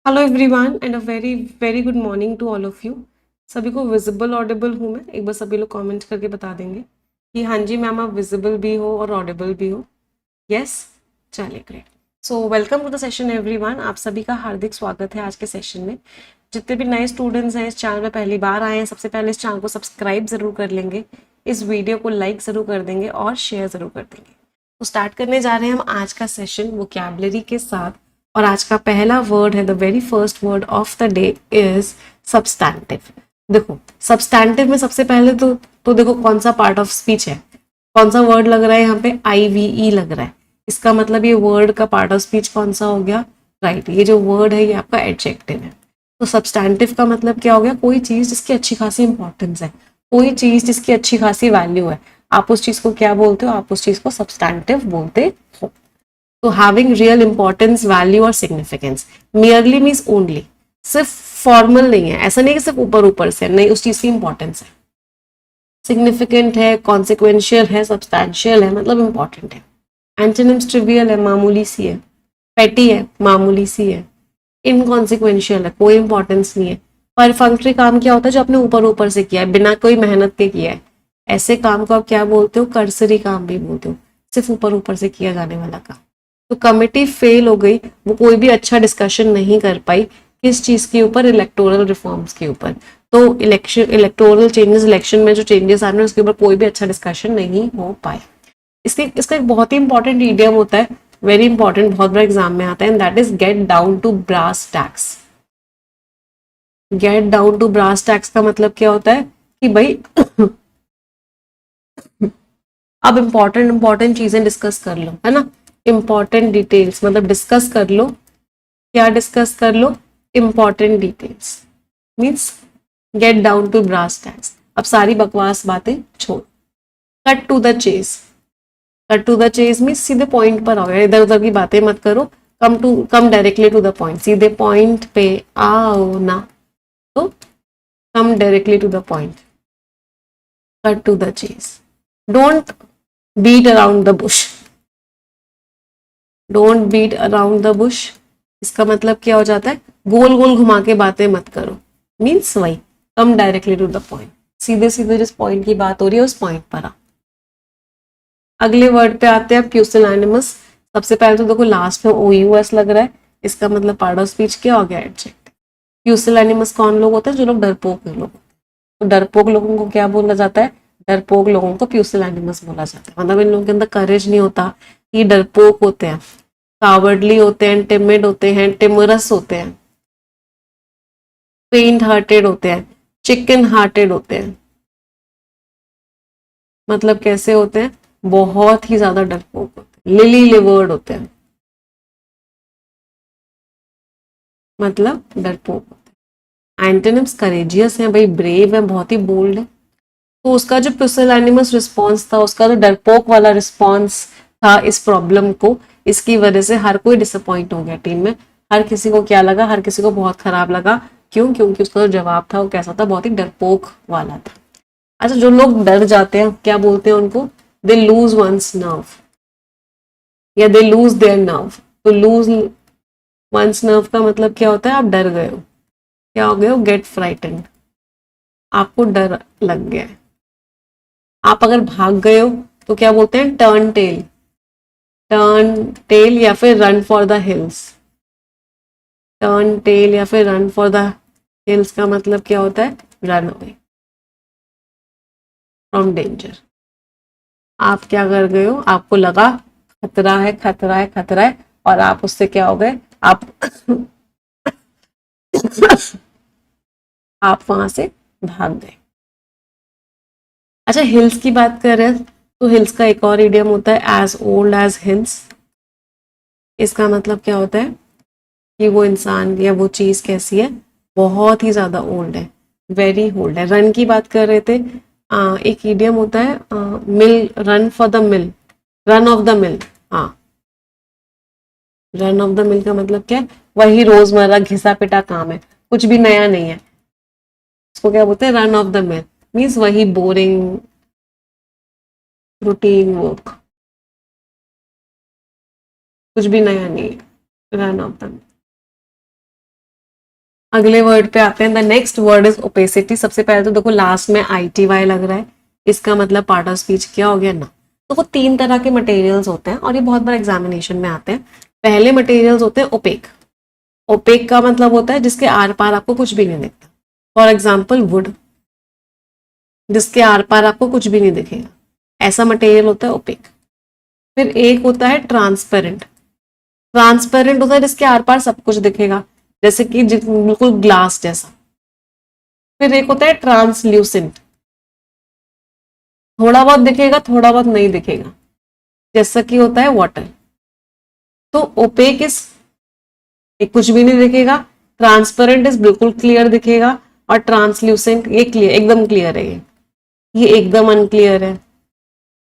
Hello everyone and a very very good morning to all of you. सभी को visible Audible हूँ मैं? एक बार सभी लोग कमेंट करके बता देंगे कि हाँ जी मैम आप विजिबल भी हो और ऑडिबल भी हो। यस, चलिए great. So welcome to the session everyone. आप सभी का हार्दिक स्वागत है आज के सेशन में। जितने भी नए स्टूडेंट्स हैं इस चैनल में पहली बार आए हैं, सबसे पहले इस चैनल को सब्सक्राइब जरूर कर लेंगे, इस वीडियो को लाइक जरूर कर देंगे और शेयर जरूर कर देंगे। तो स्टार्ट करने जा रहे हैं हम आज का सेशन वोकैबुलरी के साथ। और आज का पहला वर्ड है, the very first word of the day is substantive. देखो सब्सटैंटिव में सबसे पहले तो देखो कौन सा पार्ट ऑफ स्पीच है, कौन सा वर्ड लग रहा है यहाँ पे, IVE लग रहा है। इसका मतलब ये वर्ड का पार्ट ऑफ स्पीच कौन सा हो गया, राइट। ये जो वर्ड है ये आपका एडजेक्टिव है। तो सब्सटैंटिव का मतलब क्या हो गया, कोई चीज जिसकी अच्छी खासी इंपॉर्टेंस है, कोई चीज जिसकी अच्छी खासी वैल्यू है, आप उस चीज को क्या बोलते हो, आप उस चीज को सब्सटैंटिव बोलते हो। तो हैविंग रियल इंपॉर्टेंस, वैल्यू और सिग्निफिकेंस। मियरली मीन्स ओनली, सिर्फ फॉर्मल नहीं है, ऐसा नहीं कि सिर्फ ऊपर ऊपर से, नहीं, उस चीज की इंपॉर्टेंस है, सिग्निफिकेंट है, कॉन्सिक्वेंशियल है, सब्सटैंशियल है, मतलब इंपॉर्टेंट है। एंटोनिम्स ट्रिवियल है, मामूली सी है, पेटी है, मामूली सी है, इनकॉन्सिक्वेंशियल है, कोई इंपॉर्टेंस नहीं है। परफंक्टरी काम क्या होता है, जो आपने ऊपर ऊपर से किया है, बिना कोई मेहनत के किया है, ऐसे काम को आप क्या बोलते हो, कर्सरी काम भी बोलते हो, सिर्फ ऊपर ऊपर से किया जाने वाला काम। तो कमेटी फेल हो गई, वो कोई भी अच्छा डिस्कशन नहीं कर पाई किस चीज के ऊपर, इलेक्टोरल रिफॉर्म्स के ऊपर। तो इलेक्शन, इलेक्टोरल चेंजेस, इलेक्शन में जो चेंजेस आ रहे हैं उसके ऊपर कोई भी अच्छा डिस्कशन नहीं हो पाए। इसके इसका एक बहुत ही इंपॉर्टेंट ईडियम होता है, वेरी इंपॉर्टेंट, बहुत बड़ा एग्जाम में आता है, and that is get down to brass tacks. Get down to brass tacks का मतलब क्या होता है कि भाई अब इंपॉर्टेंट इंपॉर्टेंट चीजें डिस्कस कर लो, है ना। इंपॉर्टेंट डिटेल्स मतलब डिस्कस कर लो, क्या डिस्कस कर लो, important details, means get down to brass tacks. अब सारी बकवास बातें छोड़, cut to the chase. Cut to the chase means सीधे पॉइंट पर आओ, इधर उधर की बातें मत करो, come directly to the point, सीधे पॉइंट पे आओ ना। तो come directly to the point, cut to the chase, don't beat around the bush. Don't beat around the bush, इसका मतलब क्या हो जाता है, गोल गोल घुमा के बातें मत करो, मीन्स वही, come directly to the point, सीधे सीधे जिस पॉइंट की बात हो रही है उस पॉइंट पर आ। अगले वर्ड पे आते हैं प्यूसिलैनिमस। सबसे पहले तो देखो लास्ट में OUS लग रहा है, इसका मतलब पार्ट ऑफ स्पीच क्या हो गया, एडजेक्टिव। प्यूसिलैनिमस कौन लोग होते हैं, जो लोग डरपोक लोग, तो डरपोक लोगों को क्या बोला जाता है, डरपोक लोगों को प्यूसिलैनिमस बोला जाता है। मतलब इन लोगों के अंदर करेज नहीं होता, ये डरपोक होते हैं, कावर्डली होते हैं, टिमिड होते हैं, टिमरस होते हैं, फेंट हार्टेड होते हैं, चिकन हार्टेड होते हैं। मतलब कैसे होते हैं, बहुत ही ज्यादा डरपोक होते हैं, लिली लिवर्ड होते हैं, मतलब डरपोक होते हैं। एंटोनिम्स करेजियस है भाई, ब्रेव है, बहुत ही बोल्ड है। तो उसका जो पुसिलैनिमस रिस्पॉन्स था, उसका जो डरपोक वाला रिस्पॉन्स था इस प्रॉब्लम को, इसकी वजह से हर कोई डिसअपॉइंट हो गया टीम में। हर किसी को क्या लगा, हर किसी को बहुत खराब लगा। क्यों? क्योंकि उसका जो जवाब था वो कैसा था, बहुत ही डरपोक वाला था। अच्छा, जो लोग डर जाते हैं क्या बोलते हैं उनको, दे लूज वंस नर्व, या दे लूज देयर नर्व। तो लूज वंस नर्व का मतलब क्या होता है, आप डर गए हो, क्या हो गए हो, गेट फ्राइटेंड, आपको डर लग गया है। आप अगर भाग गए हो तो क्या बोलते हैं, टर्न टेल, टर्न टेल या फिर run for the hills. Turn tail या फिर रन फॉर द हिल्स का मतलब क्या होता है, रन अवे फ्रॉम डेंजर। आप क्या कर गए हो, आपको लगा खतरा है, खतरा है, खतरा है, और आप उससे क्या हो गए, आप आप वहां से भाग गए। अच्छा, हिल्स की बात कर रहे हैं तो हिल्स का एक और इडियम होता है, एज ओल्ड एज हिल्स। इसका मतलब क्या होता है कि वो इंसान या वो चीज कैसी है, बहुत ही ज्यादा ओल्ड है, वेरी ओल्ड है। रन की बात कर रहे थे, एक इडियम होता है, mill, run for the mill, run of the mill. हाँ, रन ऑफ द मिल का मतलब क्या है, वही रोजमर्रा घिसा पिटा काम है, कुछ भी नया नहीं है, उसको क्या बोलते हैं, run of the mill, means वही बोरिंग रूटीन वर्क, कुछ भी नया नहीं है, रन ऑफ द मिल। अगले वर्ड पे आते हैं। The next word is opacity. सबसे पहले तो देखो लास्ट में ITY लग रहा है, इसका मतलब पार्ट ऑफ स्पीच क्या हो गया ना। तो वो 3 तरह के मटेरियल्स होते हैं और ये बहुत बार एग्जामिनेशन में आते हैं। पहले मटेरियल्स होते हैं ओपेक। ओपेक का मतलब होता है जिसके आर पार आपको कुछ भी नहीं दिखता। फॉर एग्जाम्पल वुड, जिसके आर पार आपको कुछ भी नहीं दिखेगा, ऐसा मटेरियल होता है ओपेक। फिर एक होता है ट्रांसपेरेंट। ट्रांसपेरेंट होता है जिसके आर पार सब कुछ दिखेगा, जैसे कि बिल्कुल ग्लास जैसा। फिर एक होता है ट्रांसल्यूसेंट, थोड़ा बहुत दिखेगा थोड़ा बहुत नहीं दिखेगा, जैसा कि होता है वाटर। तो ओपेक इज एक कुछ भी नहीं दिखेगा, ट्रांसपेरेंट इज बिल्कुल क्लियर दिखेगा, और ट्रांसल्यूसेंट ये क्लियर, एकदम क्लियर है। ये एकदम अनक्लियर है,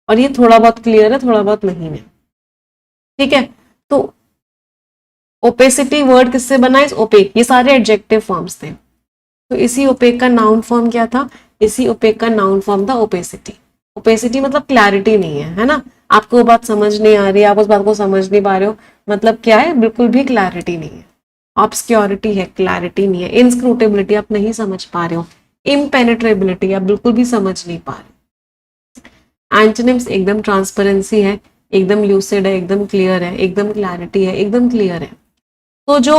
और ये थोड़ा बहुत क्लियर है थोड़ा बहुत नहीं है। ठीक है, तो ओपेसिटी वर्ड किससे बना है? ओपेक। ये सारे एडजेक्टिव फॉर्म्स थे। तो इसी ओपेक का नाउन फॉर्म क्या था? इसी ओपेक का नाउन फॉर्म था ओपेसिटी। ओपेसिटी मतलब क्लैरिटी नहीं है, है ना। आपको वो बात समझ नहीं आ रही है, आप उस बात को समझ नहीं पा रहे हो, मतलब क्या है? बिल्कुल भी क्लैरिटी नहीं है। ऑब्सक्योरिटी है, क्लैरिटी नहीं है। इनस्क्रूटेबिलिटी, आप नहीं समझ पा रहे हो। इम्पेनेट्रेबिलिटी, आप बिल्कुल भी समझ नहीं पा रहे। एंटोनिम्स एकदम ट्रांसपेरेंसी है, एकदम ल्यूसिड है, एकदम क्लियर है, एकदम क्लैरिटी है, एकदम क्लियर है। तो जो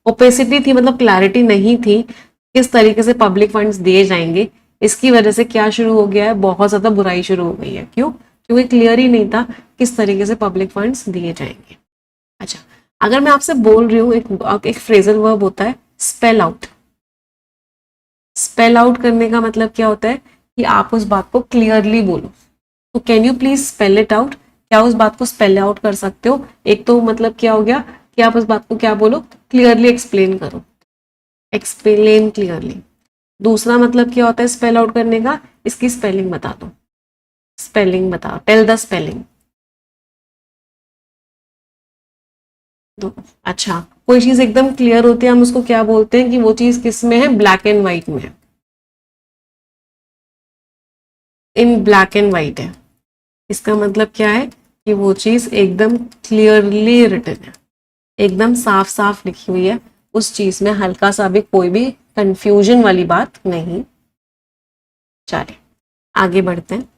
ओपेसिटी थी मतलब क्लैरिटी नहीं थी, किस तरीके से पब्लिक फंड्स दिए जाएंगे, इसकी वजह से क्या शुरू हो गया है? बहुत ज्यादा बुराई शुरू हो गई है। क्यों? क्योंकि क्लियर ही नहीं था किस तरीके से पब्लिक फंड्स दिए जाएंगे। अच्छा, अगर मैं आपसे बोल रही हूँ, एक फ्रेजल वर्ब होता है स्पेल आउट। स्पेल आउट करने का मतलब क्या होता है? कि आप उस बात को क्लियरली बोलो। तो can you please spell it out? क्या उस बात को स्पेल आउट कर सकते हो? एक तो मतलब क्या हो गया कि आप उस बात को क्या बोलो? क्लियरली एक्सप्लेन करो, एक्सप्लेन क्लियरली। दूसरा मतलब क्या होता है स्पेल आउट करने का? इसकी स्पेलिंग बता दो, स्पेलिंग बताओ, टेल द स्पेलिंग। तो अच्छा, कोई चीज एकदम क्लियर होती है, हम उसको क्या बोलते हैं कि वो चीज किस में है? ब्लैक एंड व्हाइट में है, इन ब्लैक एंड व्हाइट है। इसका मतलब क्या है? कि वो चीज एकदम क्लियरली रिटन है, एकदम साफ साफ लिखी हुई है, उस चीज में हल्का सा भी कोई भी कंफ्यूजन वाली बात नहीं। चलिए आगे बढ़ते हैं,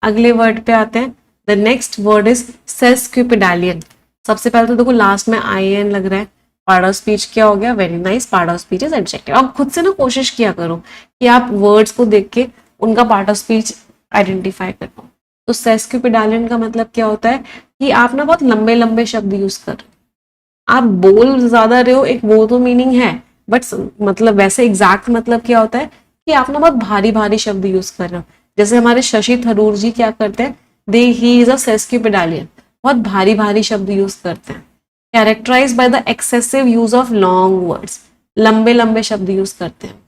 अगले वर्ड पे आते हैं। The next word is sesquipedalian. सबसे पहले तो देखो लास्ट में IN लग रहा है, पार्ट ऑफ स्पीच क्या हो गया? Very nice, part of speech is adjective. अब खुद से ना कोशिश किया करो कि आप वर्ड्स को देख के उनका पार्ट ऑफ स्पीच आइडेंटिफाई कर पाओ। तो सेस्क्विपिडालियन का मतलब क्या होता है? कि आप ना बहुत लंबे लंबे शब्द यूज कर रहे हो, आप बोल ज्यादा रहे हो, एक वो तो मीनिंग है, बट मतलब वैसे एग्जैक्ट मतलब क्या होता है? कि आप ना बहुत भारी भारी शब्द यूज कर रहे हो। जैसे हमारे शशि थरूर जी क्या करते हैं? दे ही इज अ सेस्क्विपिडालियन, बहुत भारी भारी शब्द यूज करते हैं। Characterise by the excessive use of long words, लंबे लंबे शब्द यूज करते हैं।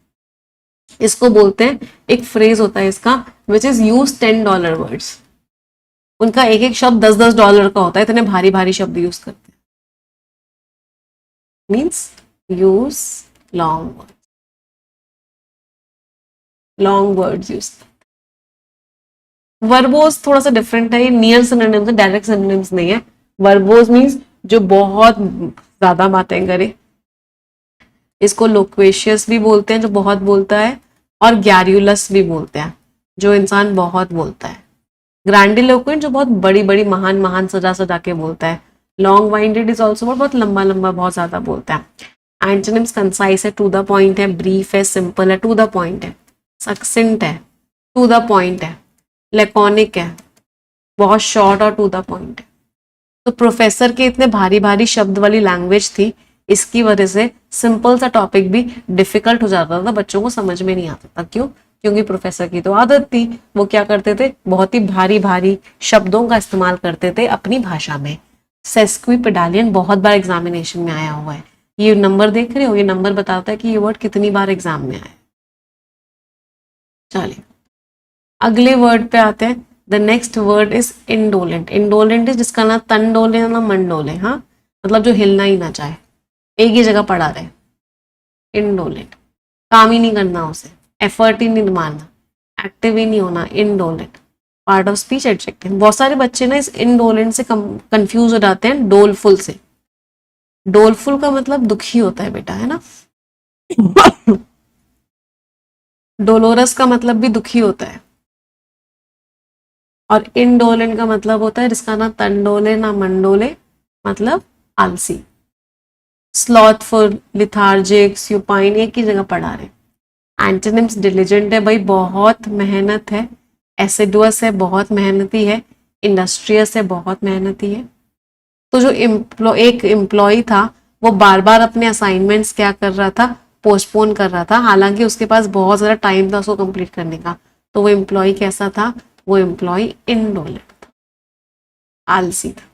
इसको बोलते हैं, एक फ्रेज होता है इसका, विच इज यूज $10 वर्ड्स। उनका एक एक शब्द $10 का होता है, इतने भारी भारी शब्द यूज करते हैं। Means use long word, long words use. Verbose थोड़ा सा डिफरेंट है, ये नियर सिनोनिम्स है, डायरेक्ट सिनोनिम्स नहीं है। वर्बोज मीन्स जो बहुत ज्यादा बातें करे, इसको लोक्वेशियस भी बोलते हैं जो बहुत बोलता है, और गैर्युलस भी बोलते हैं जो इंसान बहुत बोलता है। ग्रैंडिलोक्वेंट जो बहुत बड़ी बड़ी महान महान सजा सजा के बोलता है। लॉन्ग वाइंडेड इज ऑल्सो बहुत लंबा लंबा बहुत ज्यादा बोलता है। एंटोनिम्स कंसाइज है, टू द पॉइंट है, ब्रीफ है, सिंपल है, टू द पॉइंट है, सक्सेंट है, टू द पॉइंट है, लेकॉनिक है, बहुत शॉर्ट और टू द पॉइंट है। तो प्रोफेसर के इतने भारी भारी शब्द वाली लैंग्वेज थी, इसकी वजह से सिंपल सा टॉपिक भी डिफिकल्ट हो जाता था, बच्चों को समझ में नहीं आता था। क्यों? क्योंकि प्रोफेसर की तो आदत थी, वो क्या करते थे? बहुत ही भारी भारी शब्दों का इस्तेमाल करते थे अपनी भाषा में। सेस्क्विपिडालियन बहुत बार एग्जामिनेशन में आया हुआ है। ये नंबर देख रहे हो, ये नंबर बताता है कि ये वर्ड कितनी बार एग्जाम में आया। चलिए अगले वर्ड पे आते हैं। The next word is indolent. Indolent is जिसका ना तन डोले ना मन डोले, हाँ, मतलब जो हिलना ही ना चाहे, एक ही जगह पड़ा रहे। इंडोलेंट, काम ही नहीं करना उसे, एफर्ट ही नहीं मारना, एक्टिव ही नहीं होना, indolent. Part of speech adjective. बहुत सारे बच्चे ना इस इंडोलेंट से कंफ्यूज हो जाते हैं डोलफुल से। डोलफुल का मतलब दुखी होता है बेटा, है ना। डोलोरस का मतलब भी दुखी होता है, और इंडोलेंट का मतलब होता है जिसका ना तन डोले ना मन डोले, मतलब आलसी। स्लॉथफुल, लिथार्जिक, सुपाइन, एक ही जगह पढ़ा रहे। एंटोनिम्स, डिलिजेंट है भाई, बहुत मेहनत है। एसिडुअस है, बहुत मेहनती है। इंडस्ट्रियस है, बहुत मेहनती है। तो जो एक एम्प्लॉय था, वो बार बार अपने असाइनमेंट्स क्या कर रहा था, पोस्टपोन कर रहा था, हालांकि उसके पास बहुत ज़्यादा टाइम था उसको कंप्लीट करने का। तो वो एम्प्लॉय कैसा था, वो एम्प्लॉय इंडोलेंट, आलसी था।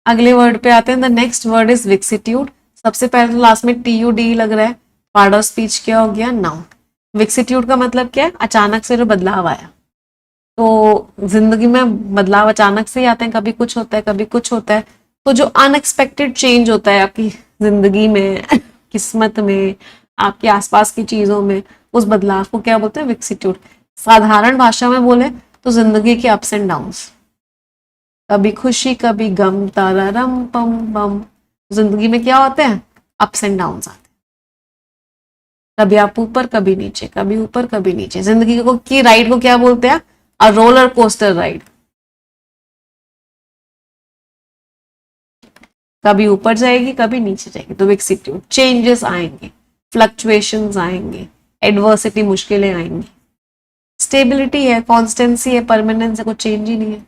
अगले वर्ड पे आते हैं। The next word is vicissitude. सबसे पहले तो लास्ट में टी यू डी लग रहा है, पार्ट ऑफ स्पीच क्या हो गया, नाउन। विक्सिट्यूड का मतलब क्या है, अचानक से जो बदलाव आया। तो जिंदगी में बदलाव अचानक से ही आते हैं, कभी कुछ होता है कभी कुछ होता है। तो जो अनएक्सपेक्टेड चेंज होता है आपकी जिंदगी में, किस्मत में, आपके आसपास की चीजों में, उस बदलाव को क्या बोलते हैं, विक्सिट्यूड। साधारण भाषा में बोले तो जिंदगी के अप्स एंड डाउन्स, कभी खुशी कभी गम, तारारम पम बम। जिंदगी में क्या होते हैं, अप्स एंड डाउन्स आते हैं। कभी आप ऊपर कभी नीचे, कभी ऊपर कभी नीचे। जिंदगी को की राइड को क्या बोलते हैं, अ रोलर कोस्टर राइड। कभी ऊपर जाएगी कभी नीचे जाएगी। तो विक्सिट्यूड, चेंजेस आएंगे, फ्लक्चुएशंस आएंगे, एडवर्सिटी, मुश्किलें आएंगी। स्टेबिलिटी है, कॉन्स्टेंसी है, परमानेंस है, कुछ चेंज ही नहीं है।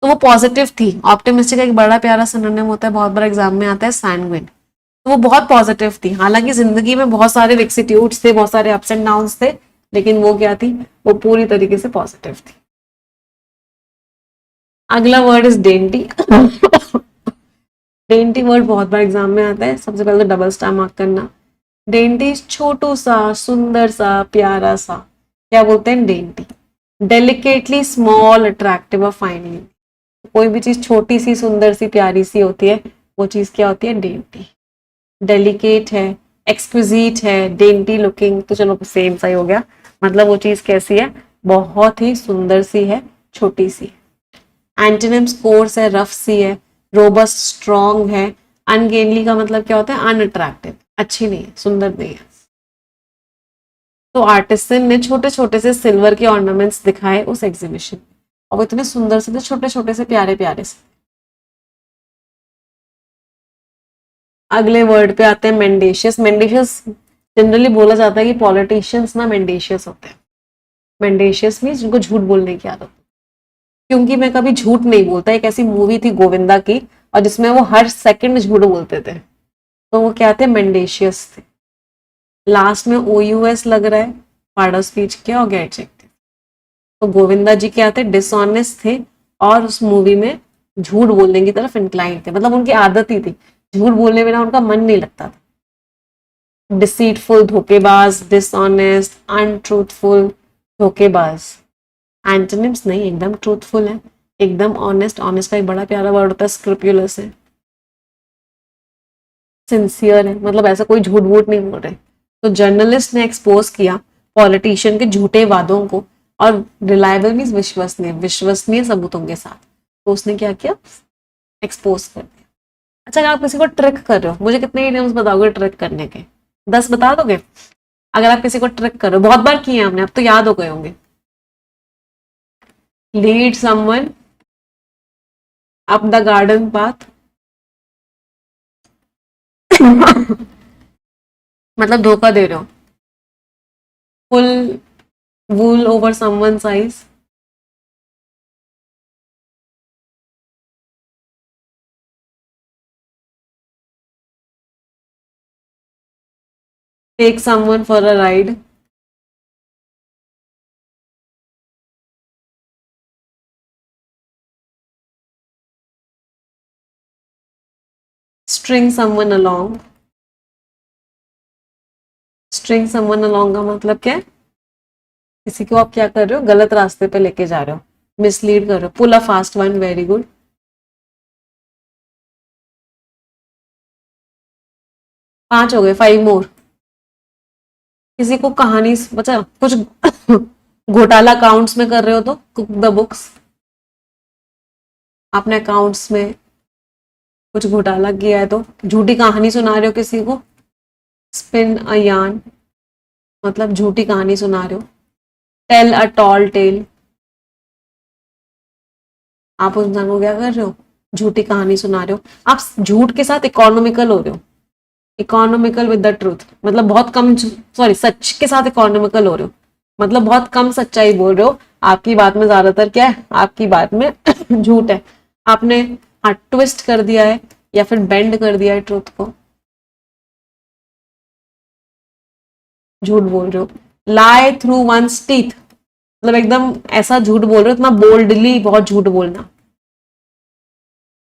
तो वो पॉजिटिव थी। ऑप्टिमिस्टिक का एक बड़ा प्यारा सिनोनिम होता है, बहुत बड़ा एग्जाम में आता है, सैंग्विन। तो वो बहुत पॉजिटिव थी, हालांकि जिंदगी में बहुत सारे विक्सिट्यूड्स थे, बहुत सारे अप्स एंड डाउन्स थे, लेकिन वो क्या थी, वो पूरी तरीके से पॉजिटिव थी। अगला word is dainty. Dainty word बहुत बार एग्जाम में आता है। सबसे पहले तो डबल स्टार मार्क करना। डेंटी छोटू सा, सुंदर सा, प्यारा सा, क्या बोलते हैं, डेंटी। डेलिकेटली स्मॉल, अट्रैक्टिव और फाइनली। कोई भी चीज छोटी सी, सुंदर सी, प्यारी सी होती है, वो चीज क्या होती है, डेंटी। डेलिकेट है, एक्सक्विजीट है, डेंटी लुकिंग, तो चलो सेम सा ही हो गया। मतलब वो चीज कैसी है, बहुत ही सुंदर सी है, छोटी सी। एंटोनिम्स, कोर्स है, रफ सी है, रोबस्ट स्ट्रॉन्ग है। अनगेनली का मतलब क्या होता है, अनअट्रैक्टिव, अच्छी नहीं है, सुंदर नहीं है। तो आर्टिसन ने छोटे छोटे से सिल्वर के ऑर्नामेंट्स दिखाए उस एग्जीबिशन में, और वो इतने सुंदर से थे, छोटे छोटे से, प्यारे प्यारे से। अगले वर्ड पे आते हैं, मेंडेशियस। मेंडेशियस जनरली बोला जाता है कि पॉलिटिशियंस ना मेंडेशियस होते हैं। मेंडेशियस मीन्स जिनको झूठ बोलने की आदत। क्योंकि मैं कभी झूठ नहीं बोलता, एक ऐसी मूवी थी गोविंदा की, और जिसमें वो हर सेकंड झूठ बोलते थे, तो वो क्या थे, मेंडेशियस थे। लास्ट में ओ यू एस लग रहा है, पार्ट ऑफ स्पीच क्या हो गया, एडजेक्टिव। तो गोविंदा जी क्या थे, डिसऑनेस्ट थे, और उस मूवी में झूठ बोलने की तरफ इंक्लाइन थे, मतलब उनकी आदत ही थी, झूठ बोलने में ना उनका मन नहीं लगता था। डिसीटफुल, धोखेबाज, डिसऑनेस्ट, अनट्रूथफुल, धोखेबाज। एंटोनिम्स नहीं, एकदम ट्रूथफुल है, एकदम ऑनेस्ट। ऑनेस्ट का एक बड़ा प्यारा वर्ड होता है, स्क्रूपुलस है, सिंसियर है, मतलब ऐसा कोई झूठ वूठ नहीं बोल रहे। तो जर्नलिस्ट ने एक्सपोज किया पॉलिटिशियन के झूठे वादों को, और रिलायबल मीन्स विश्वसनीय, विश्वसनीय सबूतों के साथ। तो उसने क्या किया, एक्सपोज कर दिया। अच्छा, अगर आप किसी को ट्रिक कर रहे हो, मुझे कितने इडियम्स बताओगे ट्रिक करने के, 10 बता दोगे? अगर आप किसी को ट्रिक कर रहे हो, बहुत बार किए हैं हमने, अब तो याद हो गए होंगे। Lead someone up the garden path. मतलब धोखा दे रहे हो। Pull wool over someone's eyes. Take someone for a ride. String someone along. String someone along का मतलब क्या है, किसी को आप क्या कर रहे हो, गलत रास्ते पे लेके जा रहे हो, मिसलीड कर रहे हो। Pull a fast one, very good. 5 हो गए, 5 मोर। किसी को कहानी बचा कुछ, घोटाला अकाउंट्स में कर रहे हो तो कुक द बुक्स। आपने अकाउंट्स में कुछ घोटाला किया है तो झूठी कहानी सुना रहे हो किसी को, स्पिन अ यार्न मतलब झूठी कहानी सुना रहे हो। टेल अ टॉल टेल, आप उस इंसान को क्या कर रहे हो, झूठी कहानी सुना रहे हो। आप झूठ के साथ इकोनॉमिकल हो रहे हो, इकोनॉमिकल विद द ट्रूथ, मतलब बहुत कम, सॉरी सच के साथ इकोनॉमिकल हो रहे हो, मतलब बहुत कम सच्चाई बोल रहे हो। आपकी बात में ज्यादातर क्या है, आपकी बात में झूठ है। आपने हाँ ट्विस्ट कर दिया है या फिर बेंड कर दिया है ट्रूथ को, झूठ बोल रहे हो। लाई थ्रू वंस टीथ, मतलब एकदम ऐसा झूठ बोल रहे हो, इतना बोल्डली, बहुत झूठ बोलना,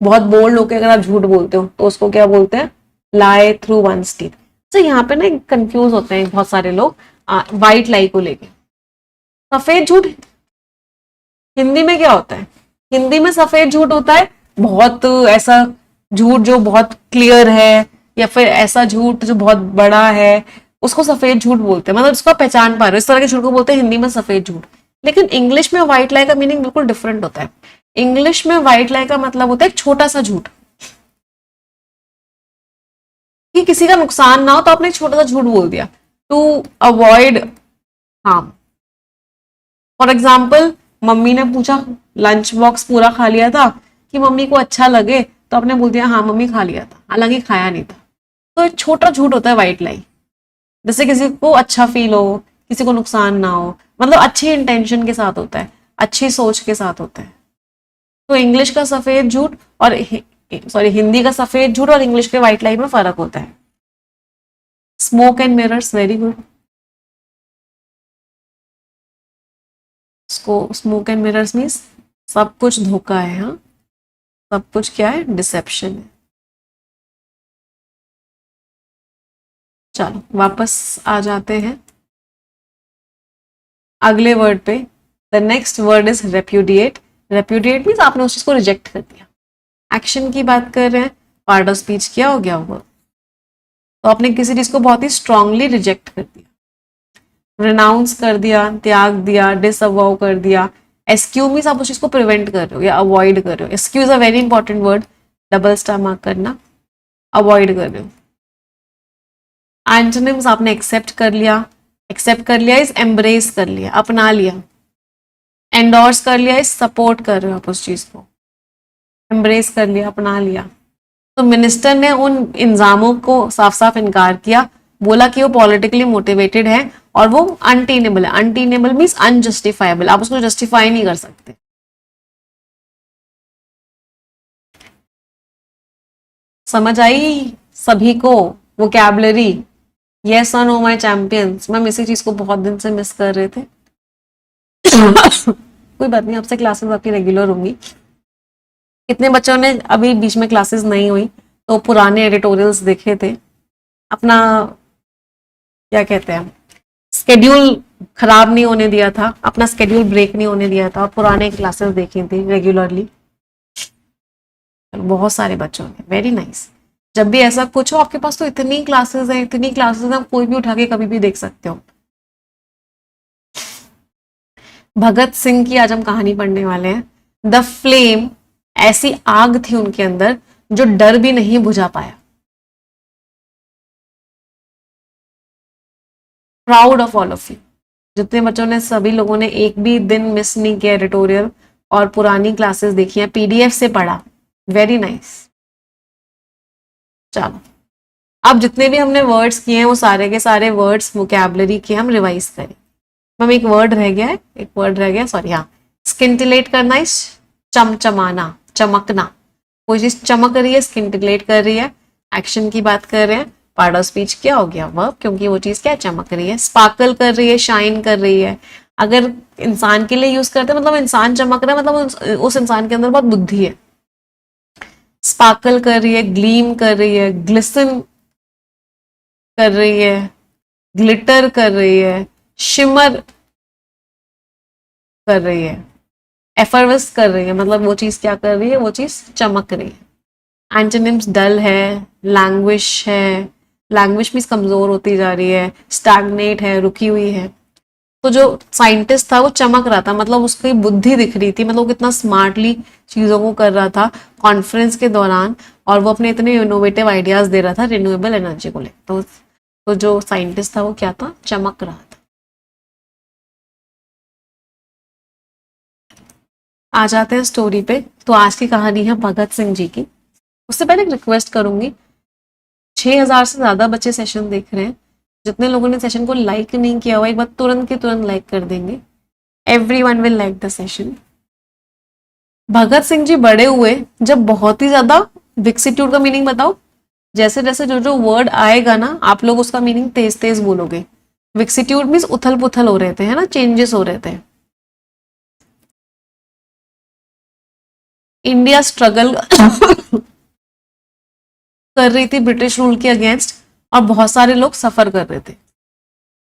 बहुत बोल्ड होकर अगर आप झूठ बोलते हो तो उसको क्या बोलते हैं, लाई थ्रू वंस टीथ। तो यहाँ पे ना कंफ्यूज होते हैं बहुत सारे लोग वाइट लाई को लेके। सफेद झूठ हिंदी में क्या होता है, हिंदी में सफेद झूठ होता है बहुत ऐसा झूठ जो बहुत क्लियर है, या फिर ऐसा झूठ जो बहुत बड़ा है, उसको सफेद झूठ बोलते हैं, मतलब उसको आप पहचान पा रहे हो, इस तरह के झूठ को बोलते हैं हिंदी में सफेद झूठ। लेकिन इंग्लिश में व्हाइट लाई का मीनिंग बिल्कुल डिफरेंट होता है। इंग्लिश में व्हाइट लाई का मतलब होता है एक छोटा सा झूठ, कि किसी का नुकसान ना हो तो आपने एक छोटा सा झूठ बोल दिया to avoid harm. For example, mummy ने पूछा, लंच बॉक्स पूरा खा लिया था, कि मम्मी को अच्छा लगे तो आपने बोल दिया हाँ मम्मी खा लिया था, हालांकि खाया नहीं था। तो एक छोटा झूठ होता है व्हाइट लाई, जैसे किसी को अच्छा फील हो, किसी को नुकसान ना हो, मतलब अच्छी इंटेंशन के साथ होता है, अच्छी सोच के साथ होता है। तो इंग्लिश का सफेद झूठ और सॉरी हिंदी का सफेद झूठ और इंग्लिश के व्हाइट लाई में फर्क होता है। Smoke and mirrors, very good. Smoke and mirrors means सब कुछ धोखा है, हाँ सब कुछ क्या है, डिसेप्शन है। चलो वापस आ जाते हैं अगले वर्ड पे। The next word is repudiate. Repudiate means आपने उस चीज को रिजेक्ट कर दिया। एक्शन की बात कर रहे हैं, पार्ट ऑफ स्पीच क्या हो गया होगा, तो आपने किसी चीज को बहुत ही स्ट्रांगली रिजेक्ट कर दिया, रिनाउंस कर दिया, त्याग दिया, डिसअवॉव कर दिया। एस्क्यू मीन्स आप उस चीज को प्रिवेंट कर रहे हो या अवॉइड कर रहे हो। Askew is a very important word, double star mark करना, अवॉइड कर रहे हो। एंटोनिम्स आपने एक्सेप्ट कर लिया, एक्सेप्ट कर लिया इज एम्ब्रेस कर लिया, अपना लिया। एंडोर्स कर लिया इज सपोर्ट कर रहे हो आप उस चीज को, एम्ब्रेस कर लिया, अपना लिया। तो मिनिस्टर ने उन इल्जामों को साफ साफ इनकार किया, बोला कि वो पॉलिटिकली मोटिवेटेड है और वो अनटेनेबल है। अनटेनेबल मीन्स अनजस्टिफाइबल, आप उसको जस्टिफाई नहीं कर सकते। समझ आई सभी को वोकैबुलरी? यस और नो माय चैंपियंस। मैम इसी चीज को बहुत दिन से मिस कर रहे थे। कोई बात नहीं, आपसे क्लासेस आपकी रेगुलर होंगी। कितने बच्चों ने अभी बीच में क्लासेस नहीं हुई तो पुराने एडिटोरियल्स देखे थे, अपना क्या कहते हैं स्केड्यूल खराब नहीं होने दिया था, अपना स्केड्यूल ब्रेक नहीं होने दिया था, पुराने क्लासेस देखी थी रेगुलरली। बहुत सारे बच्चों ने, वेरी नाइस। जब भी ऐसा कुछ हो, आपके पास तो इतनी क्लासेस है, इतनी क्लासेस है, कोई भी उठा के कभी भी देख सकते हो। भगत सिंह की आज हम कहानी पढ़ने वाले हैं। द फ्लेम, ऐसी आग थी उनके अंदर जो डर भी नहीं बुझा पाया। Proud of all of you, जितने बच्चों ने, सभी लोगों ने एक भी दिन मिस नहीं किया एडिटोरियल और पुरानी क्लासेस देखी हैं, पीडीएफ से पढ़ा, वेरी नाइस। चलो अब जितने भी हमने वर्ड्स किए हैं वो सारे के सारे वर्ड्स वोकैबुलरी के हम रिवाइज करें। मैम एक वर्ड रह गया है, एक वर्ड रह गया, सॉरी हाँ, स्किंटिलेट करना इस चमचमाना, चमकना, कोई चीज चमक रही है, स्किंटिलेट कर रही है। एक्शन की बात कर रहे हैं, पार्ट ऑफ स्पीच क्या हो गया, वर्ब, क्योंकि वो चीज क्या चमक रही है। स्पार्कल कर रही है, शाइन कर रही है। अगर इंसान के लिए यूज करते हैं मतलब इंसान चमक रहा है, मतलब उस इंसान के अंदर बहुत बुद्धि है। स्पार्कल कर रही है, ग्लीम कर रही है, ग्लिसन कर रही है, ग्लिटर कर रही है, शिमर कर रही है, एफर्वस कर रही है, मतलब वो चीज क्या कर रही है, वो चीज चमक रही है। एंटोनिम्स डल है, लैंग्विश है, लैंग्विश मीन्स कमजोर होती जा रही है, स्टैग्नेट है, रुकी हुई है। तो जो साइंटिस्ट था वो चमक रहा था, मतलब उसकी बुद्धि दिख रही थी, मतलब वो कितना स्मार्टली चीजों को कर रहा था कॉन्फ्रेंस के दौरान, और वो अपने इतने इनोवेटिव आइडियाज दे रहा था रिन्यूएबल एनर्जी को लेकर। तो तो जो साइंटिस्ट था वो क्या था, चमक रहा था। आ जाते हैं स्टोरी पे। तो आज की कहानी है भगत सिंह जी की। उससे पहले एक रिक्वेस्ट करूंगी, 6000 से ज्यादा बच्चे सेशन देख रहे हैं। जितने लोगों ने सेशन को लाइक नहीं किया हुआ एक बार तुरंत के तुरंत लाइक कर देंगे। Everyone will like the session. Bhagat Singh ji बड़े हुए जब बहुत ही ज्यादा, विक्सिट्यूड का मीनिंग बताओ। जैसे जैसे जो जो वर्ड आएगा ना आप लोग उसका मीनिंग तेज तेज बोलोगे। विक्सिट्यूड मीन्स उथल पुथल हो रहे थे, है ना, चेंजेस हो रहे थे। इंडिया स्ट्रगल कर रही थी ब्रिटिश रूल के अगेंस्ट, और बहुत सारे लोग सफर कर रहे थे।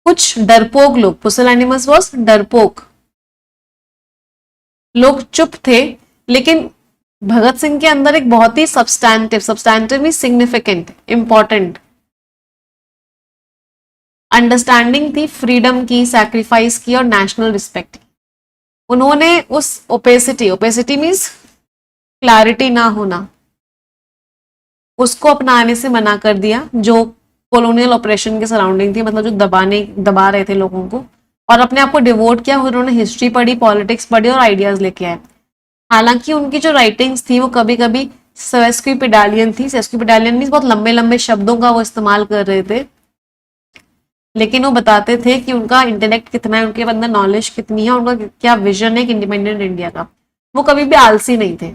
कुछ डरपोक लोग, पुसिलैनिमस वाज डरपोक, लोग चुप थे। लेकिन भगत सिंह के अंदर एक बहुत ही substantive, substantive mean significant, important understanding थी फ्रीडम की, सैक्रिफाइस की और नेशनल रिस्पेक्ट की। उन्होंने उस ओपेसिटी, ओपेसिटी मीन्स क्लैरिटी ना होना, उसको अपनाने से मना कर दिया जो कॉलोनियल ऑपरेशन के सराउंडिंग थी, मतलब जो दबा रहे थे लोगों को, और अपने आप को डिवोट किया। उन्होंने हिस्ट्री पढ़ी, पॉलिटिक्स पढ़ी और आइडियाज लेके आए। हालांकि उनकी जो राइटिंग्स थी वो कभी कभी सेस्क्विपिडालियन थी। सेस्क्विपिडालियन मीन्स बहुत लंबे लंबे शब्दों का वो इस्तेमाल कर रहे थे, लेकिन वो बताते थे कि उनका इंटेलेक्ट कितना है, उनके अंदर नॉलेज कितनी है, उनका क्या विजन है इंडिपेंडेंट इंडिया का। वो कभी भी आलसी नहीं थे।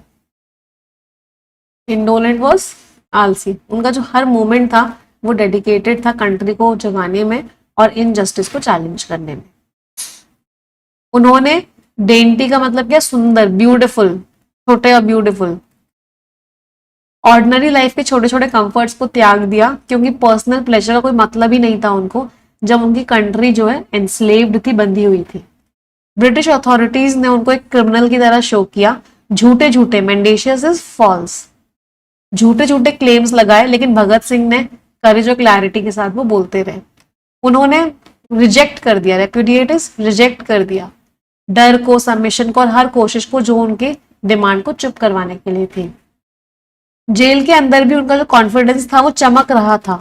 इंडोलेंट वॉज आलसी। उनका जो हर मोमेंट था वो डेडिकेटेड था कंट्री को जगाने में और इनजस्टिस को चैलेंज करने में। उन्होंने डेंटी का मतलब क्या, सुंदर, ब्यूटीफुल, छोटे और ब्यूटीफुल। ऑर्डिनरी लाइफ के छोटे छोटे कंफर्ट्स को त्याग दिया, क्योंकि पर्सनल प्लेजर का कोई मतलब ही नहीं था उनको, जब उनकी कंट्री जो है एंस्लेव्ड थी, बंधी हुई थी। ब्रिटिश अथॉरिटीज ने उनको एक क्रिमिनल की तरह शो किया। झूठे झूठे, मेंडेशियस इज फॉल्स, झूठे झूठे क्लेम्स लगाए, लेकिन भगत सिंह ने करेज और क्लैरिटी के साथ वो बोलते रहे। उन्होंने रिजेक्ट कर दिया, रेप्यूडिएट इज रिजेक्ट कर दिया, डर को, सबमिशन को और हर कोशिश को जो उनके डिमांड को चुप करवाने के लिए थी। जेल के अंदर भी उनका जो कॉन्फिडेंस था वो चमक रहा था।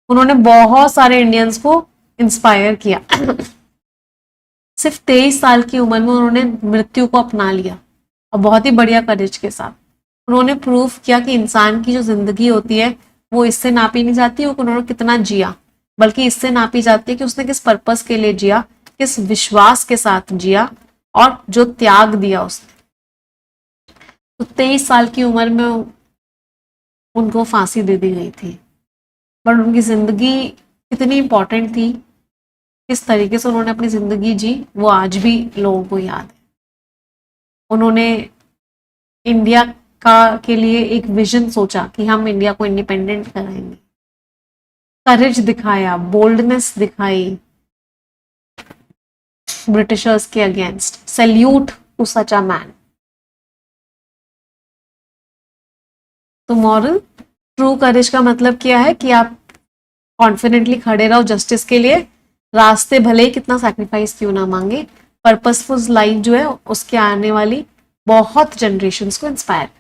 उन्होंने बहुत सारे इंडियंस को इंस्पायर किया। सिर्फ 23 साल की उम्र में उन्होंने मृत्यु को अपना लिया, और बहुत ही बढ़िया करेज के साथ। उन्होंने प्रूफ किया कि इंसान की जो जिंदगी होती है वो इससे नापी नहीं जाती वो उन्होंने कितना जिया, बल्कि इससे नापी जाती है कि उसने किस पर्पस के लिए जिया, किस विश्वास के साथ जिया, और जो त्याग दिया उसने। तो 23 साल की उम्र में उनको फांसी दे दी गई थी, बट उनकी जिंदगी कितनी इंपॉर्टेंट थी, किस तरीके से उन्होंने अपनी जिंदगी जी, वो आज भी लोगों को याद है। उन्होंने इंडिया का के लिए एक विजन सोचा कि हम इंडिया को इंडिपेंडेंट कराएंगे, करेज दिखाया, बोल्डनेस दिखाई ब्रिटिशर्स के against. Salute to such a man. तो मॉरल, ट्रू करेज का मतलब क्या है कि आप कॉन्फिडेंटली खड़े रहो जस्टिस के लिए, रास्ते भले ही कितना सैक्रिफाइस क्यों ना मांगे, पर्पसफुल लाइफ जो है उसके आने वाली बहुत जनरेशंस को इंस्पायर करे।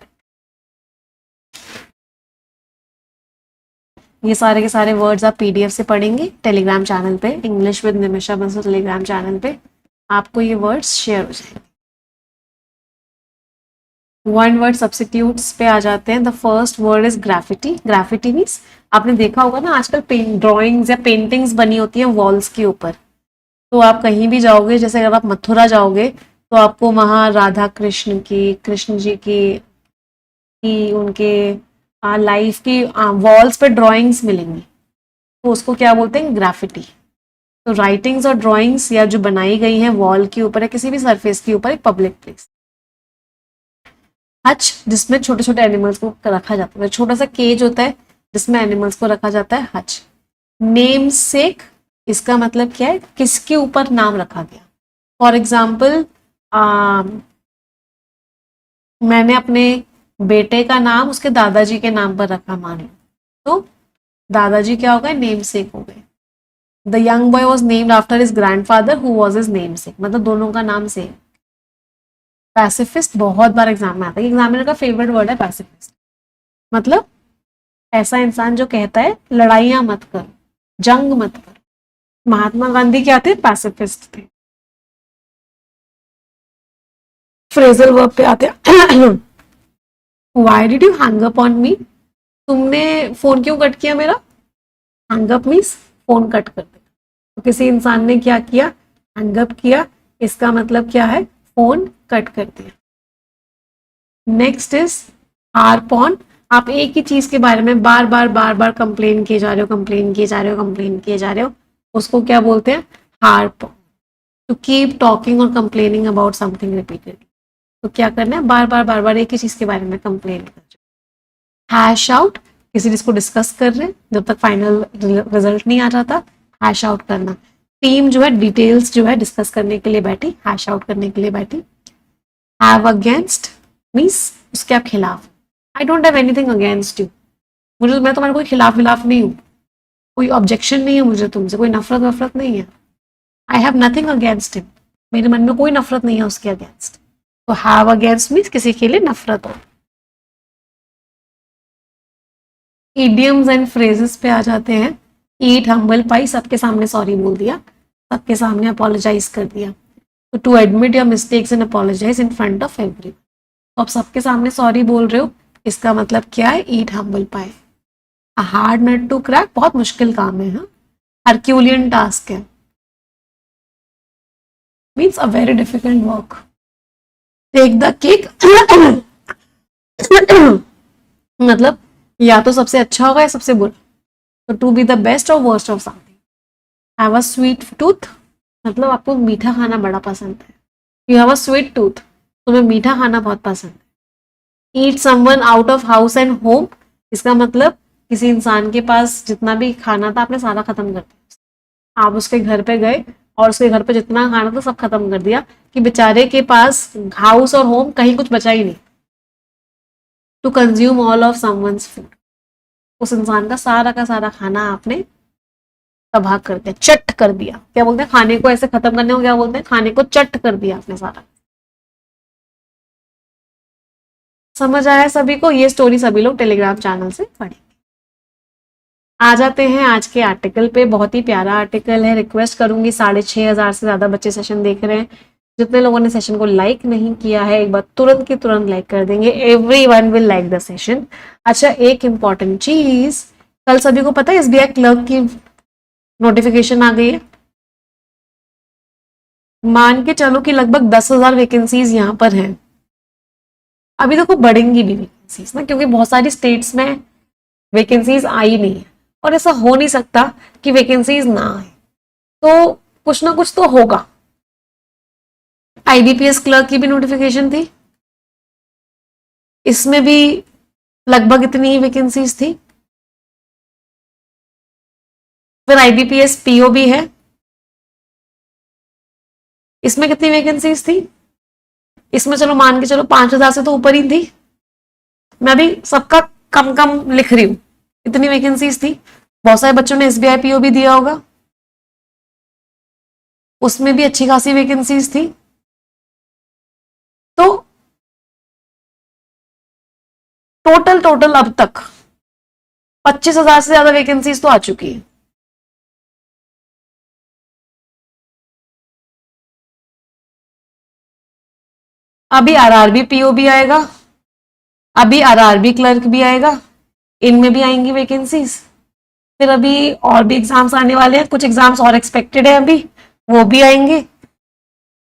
ये सारे के सारे वर्ड्स आप पीडीएफ से पढ़ेंगे टेलीग्राम चैनल पे, English with Nimisha Bansal Telegram channel पे आपको ये वर्ड्स शेयर हो जाएंगे। वन वर्ड सब्स्टिट्यूट्स पे आ जाते हैं। The first word is graffiti. Graffiti means आपने देखा होगा ना आजकल ड्राइंग्स या पेंटिंग्स बनी होती हैं वॉल्स के ऊपर। तो आप कहीं भी जाओगे, जैसे अगर आप मथुरा जाओगे तो आपको वहां राधा कृष्ण की, कृष्ण जी की उनके लाइफ की वॉल्स पे ड्राइंग्स मिलेंगी, तो उसको क्या बोलते हैं, ग्राफिटी। तो राइटिंग्स और ड्राइंग्स या जो बनाई गई हैं वॉल के ऊपर या किसी भी सरफेस के ऊपर एक पब्लिक प्लेस। हच, जिसमें छोटे छोटे एनिमल्स को रखा जाता है, छोटा सा केज होता है जिसमें एनिमल्स को रखा जाता है, हच। नेम सेक, इसका मतलब क्या है, किसके ऊपर नाम रखा गया। फॉर एग्जाम्पल मैंने अपने बेटे का नाम उसके दादाजी के नाम पर रखा, मान लो, तो दादाजी क्या हो गए, नेम सेक हो गए। The young boy was named after his grandfather who was his name सेक, मतलब दोनों का नाम सेम। पैसिफिस्ट बहुत बार एग्जाम में आता है, एग्जामिनर का फेवरेट वर्ड है पैसिफिस्ट, मतलब ऐसा इंसान जो कहता है लड़ाइयां मत करो, जंग मत करो। महात्मा गांधी क्या थे? पैसिफिस्ट थे। फ्रेजल वर्ब पे आते हैं। Why did you hang up on me? तुमने फोन क्यों कट किया मेरा? Hang up means phone cut कर देना। तो किसी इंसान ने क्या किया? हैंग अप किया। इसका मतलब क्या है? फोन कट कर दिया। Next is harp on. आप एक ही चीज के बारे में बार बार कंप्लेन किए जा रहे हो, कंप्लेन किए जा रहे हो, कंप्लेन किए जा रहे हो, उसको क्या बोलते हैं? Harp on. To keep talking और कंप्लेनिंग अबाउट समथिंग रिपीटेडली। तो क्या करना है? बार बार एक ही चीज के बारे में कंप्लेन कर रहे हो। हैश आउट, किसी चीज को डिस्कस कर रहे हैं जब तक फाइनल रिजल्ट नहीं आ जाता, हैश आउट करना। टीम जो है डिटेल्स जो है डिस्कस करने के लिए बैठी, हैश आउट करने के लिए बैठी। हैव अगेंस्ट मीन्स उसके आप खिलाफ। I don't have anything against you, मैं तुम्हारे कोई खिलाफ नहीं हूँ, कोई ऑब्जेक्शन नहीं है मुझे तुमसे, कोई नफरत वफरत नहीं है। I have nothing against him, मेरे मन में कोई नफरत नहीं है उसके अगेंस्ट। तो हैव अगेंस्ट मीन्स किसी के लिए नफरत हो। इडियम्स एंड फ्रेजेस पे आ जाते हैं। ईट हम्बल पाई, सबके सामने सॉरी बोल दिया, सबके सामने अपोलोजाइज कर दिया। तो to admit your mistakes and apologise in front of every. तो आप सबके सामने सॉरी बोल रहे हो, इसका मतलब क्या है? Eat humble pie. A hard nut to crack, बहुत मुश्किल काम है, हाँ, हरक्यूलियन टास्क है, means a very difficult work. Take the cake मतलब या तो सबसे अच्छा होगा या सबसे बुरा। तो टू बी द बेस्ट और worst of something. Have a sweet tooth, मतलब आपको मीठा खाना बड़ा पसंद है। You have a sweet tooth, तुम्हें मीठा खाना बहुत पसंद है। Eat someone out of house and home, इसका मतलब किसी इंसान के पास जितना भी खाना था आपने सारा खत्म कर दिया। आप उसके घर पे गए और उसके घर पे जितना खाना था सब खत्म कर दिया, कि बेचारे के पास हाउस और होम कहीं कुछ बचा ही नहीं। To consume all of someone's food, उस इंसान का सारा खाना आपने तबाह कर दिया, चट कर दिया। क्या बोलते हैं खाने को ऐसे खत्म करने को? क्या बोलते हैं? खाने को चट कर दिया आपने सारा। समझ आया सभी को? ये स्टोरी सभी लोग टेलीग्राम चैनल से पढ़ेंगे। आ जाते हैं आज के आर्टिकल पे। बहुत ही प्यारा आर्टिकल है। रिक्वेस्ट करूंगी, 6,500 से ज्यादा बच्चे सेशन देख रहे हैं। जितने लोगों ने सेशन को लाइक नहीं किया है, एक बार तुरंत की तुरंत लाइक कर देंगे। Everyone will like the session. अच्छा, एक इंपॉर्टेंट चीज, कल सभी को पता है एसबीआई क्लर्क की नोटिफिकेशन आ गई है। मान के चलो कि लगभग 10,000 वैकेंसीज यहाँ पर हैं। अभी देखो बढ़ेंगी भी वैकेंसीज ना, क्योंकि बहुत सारी स्टेट्स में वैकेंसीज आई नहीं है, और ऐसा हो नहीं सकता कि वैकेंसीज ना आए, तो कुछ ना कुछ तो होगा। आईबीपीएस क्लर्क की भी नोटिफिकेशन थी, इसमें भी लगभग इतनी ही वैकेंसीज थी। फिर आईबीपीएस पीओ भी है, इसमें कितनी वैकेंसीज थी? इसमें चलो मान के चलो 5,000 से तो ऊपर ही थी। मैं भी सबका कम कम लिख रही हूं, इतनी वैकेंसीज थी। बहुत सारे बच्चों ने एसबीआई पीओ भी दिया होगा, उसमें भी अच्छी खासी वैकेंसीज थी। तो टोटल अब तक 25,000 से ज्यादा वैकेंसीज तो आ चुकी है। अभी आरआरबी पीओ भी आएगा, अभी आरआरबी क्लर्क भी आएगा, इनमें भी आएंगी वैकेंसीज। फिर अभी और भी एग्जाम्स आने वाले हैं, कुछ एग्जाम्स और एक्सपेक्टेड है अभी, वो भी आएंगे।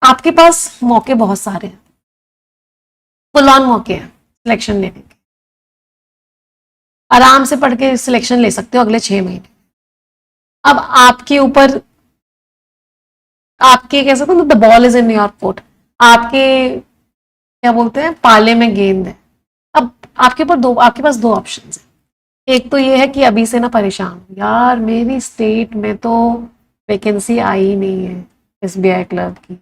आपके पास मौके बहुत सारे हैं, फुल ऑन मौके हैं सिलेक्शन लेने के। आराम से पढ़ के सिलेक्शन ले सकते हो अगले 6 महीने। अब आपके ऊपर, आपके कह सकते हो the ball is in your court, आपके क्या बोलते हैं पाले में गेंद है। अब आपके पास दो ऑप्शन है। एक तो ये है कि अभी से ना परेशान हो, यार मेरी स्टेट में तो वैकेंसी आई ही नहीं है एसबीआई क्लर्क की,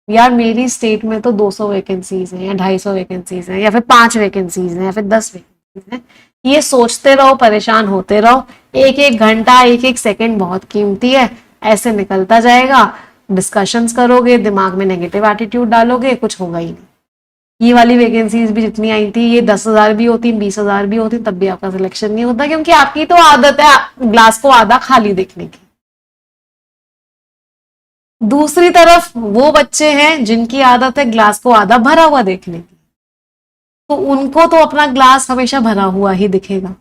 यार मेरी स्टेट में तो 200 वैकेंसीज हैं या 250 वैकेंसीज हैं या फिर 5 वैकेंसीज हैं या फिर 10 वैकेंसीज हैं। ये सोचते रहो, परेशान होते रहो। एक एक घंटा, एक एक सेकंड बहुत कीमती है, ऐसे निकलता जाएगा। डिस्कशंस करोगे, दिमाग में नेगेटिव एटीट्यूड डालोगे, कुछ होगा ही नहीं। ये वाली वैकेंसीज भी जितनी आई थी, ये 10,000 भी होती, 20,000 भी होती, तब भी आपका सिलेक्शन नहीं होता, क्योंकि आपकी तो आदत है ग्लास को आधा खाली देखने की। दूसरी तरफ वो बच्चे हैं जिनकी आदत है ग्लास को आधा भरा हुआ देखने की, तो उनको तो अपना ग्लास हमेशा भरा हुआ ही दिखेगा।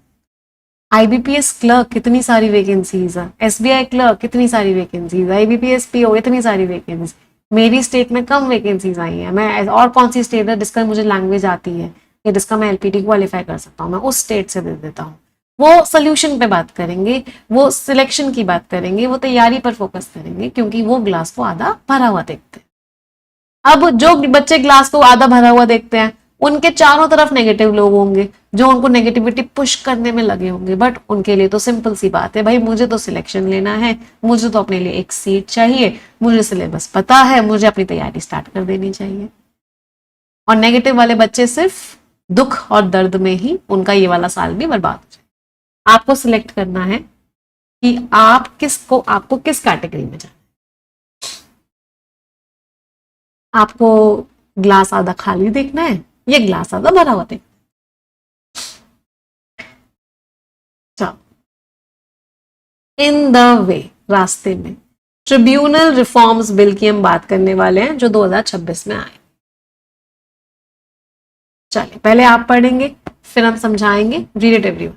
आईबीपीएस क्लर्क कितनी सारी वैकेंसीज है, एसबीआई क्लर्क कितनी सारी वैकेंसीज, आईबीपीएस पीओ इतनी सारी वैकेंसीज। मेरी स्टेट में कम वैकेंसीज आई हैं, मैं और कौन सी स्टेट है जिसका मुझे लैंग्वेज आती है या जिसका मैं एलपीटी क्वालिफाई कर सकता हूँ, मैं उस स्टेट से दे देता हूँ। वो सोल्यूशन पे बात करेंगे, वो सिलेक्शन की बात करेंगे, वो तैयारी पर फोकस करेंगे, क्योंकि वो ग्लास को आधा भरा हुआ देखते हैं। अब जो बच्चे ग्लास को आधा भरा हुआ देखते हैं, उनके चारों तरफ नेगेटिव लोग होंगे जो उनको नेगेटिविटी पुश करने में लगे होंगे, बट उनके लिए तो सिंपल सी बात है, भाई मुझे तो सिलेक्शन लेना है, मुझे तो अपने लिए एक सीट चाहिए, मुझे सिलेबस पता है, मुझे अपनी तैयारी स्टार्ट कर देनी चाहिए। और नेगेटिव वाले बच्चे सिर्फ दुख और दर्द में ही उनका ये वाला साल भी बर्बाद हो जाए। आपको सिलेक्ट करना है कि आपको किस कैटेगरी में जाना। आपको ग्लास आधा खाली देखना है या ग्लास आधा भरा हुआ देखना है? इन द वे, रास्ते में ट्रिब्यूनल रिफॉर्म्स बिल की हम बात करने वाले हैं जो 2026 में आए। चलिए पहले आप पढ़ेंगे, फिर हम समझाएंगे। Read it everyone.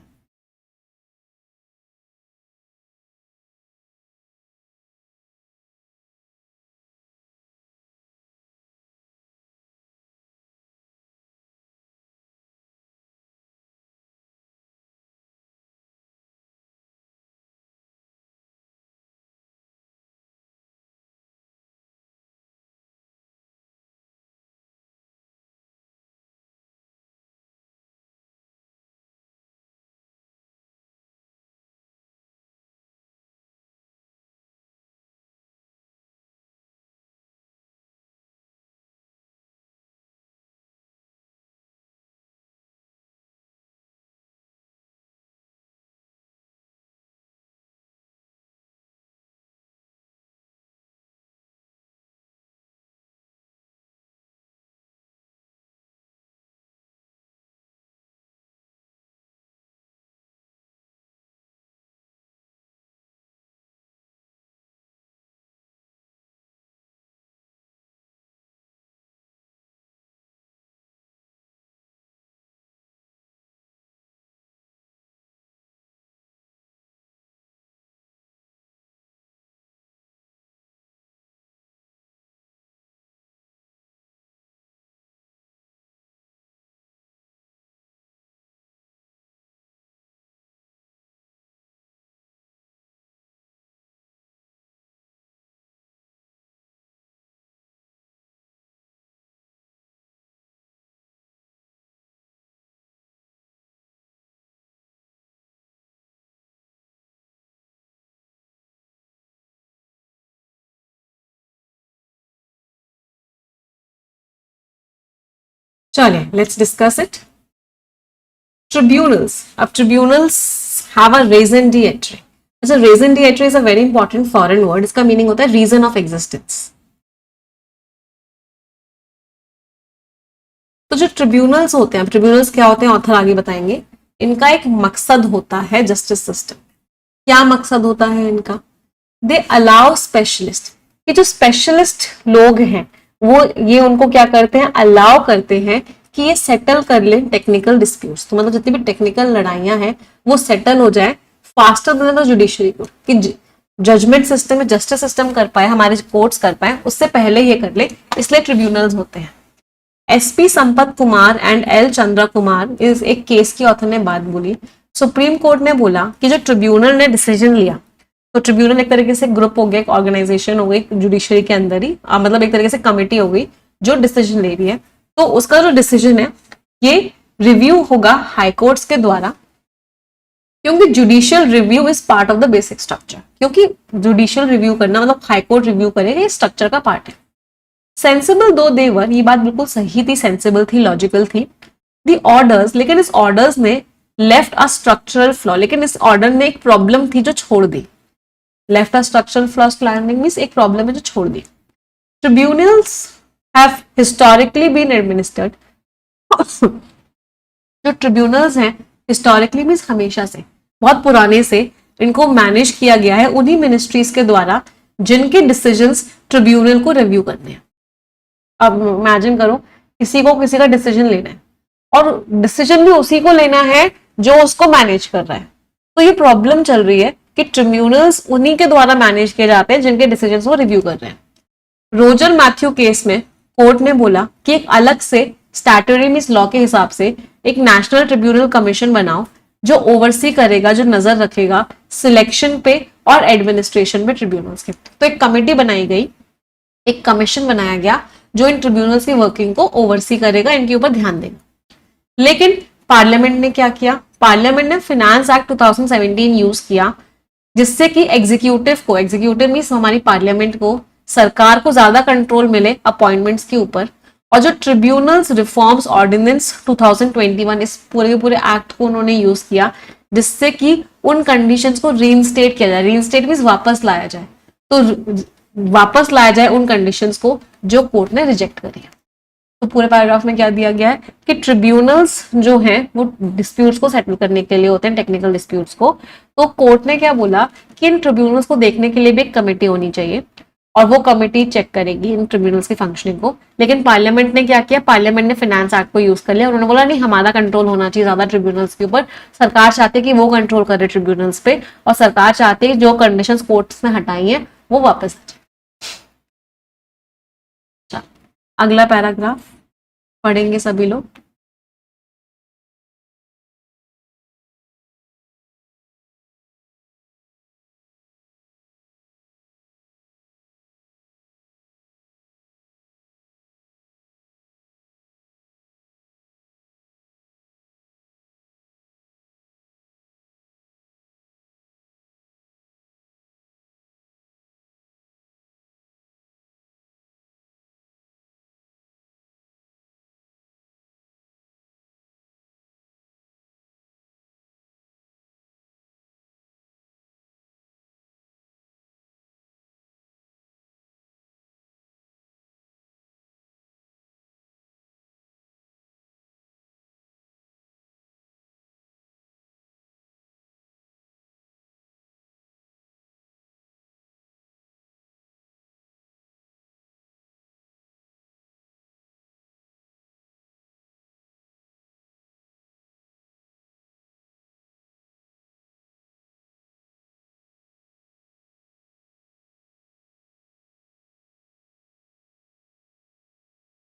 चलिए लेट्स डिस्कस इट। ट्रिब्यूनल्स, अब tribunals have a raison d'etre. अच्छा, raison d'etre is a very important foreign word. इसका मीनिंग होता है रीजन ऑफ एग्जिस्टेंस। तो जो ट्रिब्यूनल्स होते हैं, ट्रिब्यूनल्स क्या होते हैं ऑथर आगे बताएंगे। इनका एक मकसद होता है जस्टिस सिस्टम। क्या मकसद होता है इनका? दे अलाउ स्पेशलिस्ट, कि जो स्पेशलिस्ट लोग हैं वो ये उनको क्या करते हैं, अलाउ करते हैं कि ये सेटल कर ले टेक्निकल डिस्प्यूट्स। तो मतलब जितनी भी टेक्निकल लड़ाइयां हैं वो सेटल हो जाए फास्टर देन द जुडिशरी को, कि जजमेंट सिस्टम में जस्टिस सिस्टम कर पाए, हमारे कोर्ट्स कर पाए, उससे पहले ये कर ले, इसलिए ट्रिब्यूनल्स होते हैं। SP Sampath Kumar and L Chandra Kumar इस एक केस की ऑथर ने बात बोली। सुप्रीम कोर्ट ने बोला कि जो ट्रिब्यूनल ने डिसीजन लिया, तो ट्रिब्यूनल एक तरीके से ग्रुप हो गया, एक ऑर्गेनाइजेशन हो गई जुडिशरी के अंदर ही, मतलब एक तरीके से कमेटी हो गई जो डिसीजन ले रही है। तो उसका जो डिसीजन है ये रिव्यू होगा हाई कोर्ट्स के द्वारा, क्योंकि judicial review is part of the basic structure. क्योंकि जुडिशियल रिव्यू करना मतलब हाई कोर्ट रिव्यू करेगा, ये स्ट्रक्चर का पार्ट है। सेंसिबल दो देवर, ये बात बिल्कुल सही थी, सेंसिबल थी, लॉजिकल थी। दी ऑर्डर्स, लेकिन इस ऑर्डर्स ने लेफ्ट अ स्ट्रक्चरल फ्लॉ, लेकिन इस ऑर्डर ने एक प्रॉब्लम थी जो छोड़ दी। Left a structural flaw standing means एक प्रॉब्लम है जो छोड़ दी। Tribunals have historically been administered जो ट्रिब्यूनल्स हैं हिस्टोरिकली मीन्स हमेशा से, बहुत पुराने से इनको मैनेज किया गया है उन्हीं मिनिस्ट्रीज के द्वारा जिनके डिसीजंस ट्रिब्यूनल को रिव्यू करने हैं। अब इमेजिन करो किसी को किसी का डिसीजन लेना है और डिसीजन भी उसी को लेना है जो उसको मैनेज कर रहा है, तो ये प्रॉब्लम चल रही है कि ट्रिब्यूनल्स उन्हीं के द्वारा मैनेज किए जाते हैं जिनके डिसीजंस को रिव्यू कर रहे हैं। रोजर मैथ्यू केस में कोर्ट ने बोला कि एक अलग से स्टैट्यूटरी मींस लॉ के हिसाब से एक नेशनल ट्रिब्यूनल कमीशन बनाओ जो ओवरसी करेगा, जो नजर रखेगा सिलेक्शन पे और एडमिनिस्ट्रेशन पे ट्रिब्यूनल्स के। तो एक कमेटी बनाई गई, एक कमीशन बनाया गया जो इन ट्रिब्यूनल्स की वर्किंग को ओवरसी करेगा, इनके ऊपर ध्यान देगा। लेकिन पार्लियामेंट ने क्या किया, पार्लियामेंट ने फाइनेंस एक्ट 2017 यूज किया जिससे कि एग्जीक्यूटिव मींस हमारी पार्लियामेंट को, सरकार को ज्यादा कंट्रोल मिले अपॉइंटमेंट्स के ऊपर। और जो ट्रिब्यूनल्स रिफॉर्म्स ऑर्डिनेंस 2021 इस पूरे के पूरे एक्ट को उन्होंने यूज किया जिससे कि उन कंडीशंस को रीइंस्टेट किया जाए, रीइंस्टेट मींस वापस लाया जाए, तो वापस लाया जाए उन कंडीशंस को जो कोर्ट ने रिजेक्ट करी है। तो पूरे पैराग्राफ में क्या दिया गया है कि ट्रिब्यूनल्स जो हैं वो डिस्प्यूट्स को सेटल करने के लिए होते हैं, टेक्निकल डिस्प्यूट्स को। तो कोर्ट ने क्या बोला कि इन ट्रिब्यूनल्स को देखने के लिए भी एक कमेटी होनी चाहिए और वो कमेटी चेक करेगी इन ट्रिब्यूनल्स की फंक्शनिंग को। लेकिन पार्लियामेंट ने क्या किया, पार्लियामेंट ने फाइनेंस एक्ट को यूज कर लिया। उन्होंने बोला नहीं, हमारा कंट्रोल होना चाहिए ज्यादा ट्रिब्यूनल्स के ऊपर, सरकार चाहती है कि वो कंट्रोल करे ट्रिब्यूनल्स पे और सरकार चाहती है जो कंडीशंस कोर्ट्स ने हटाई है वो वापस आ जाए। अगला पैराग्राफ पढ़ेंगे सभी लोग।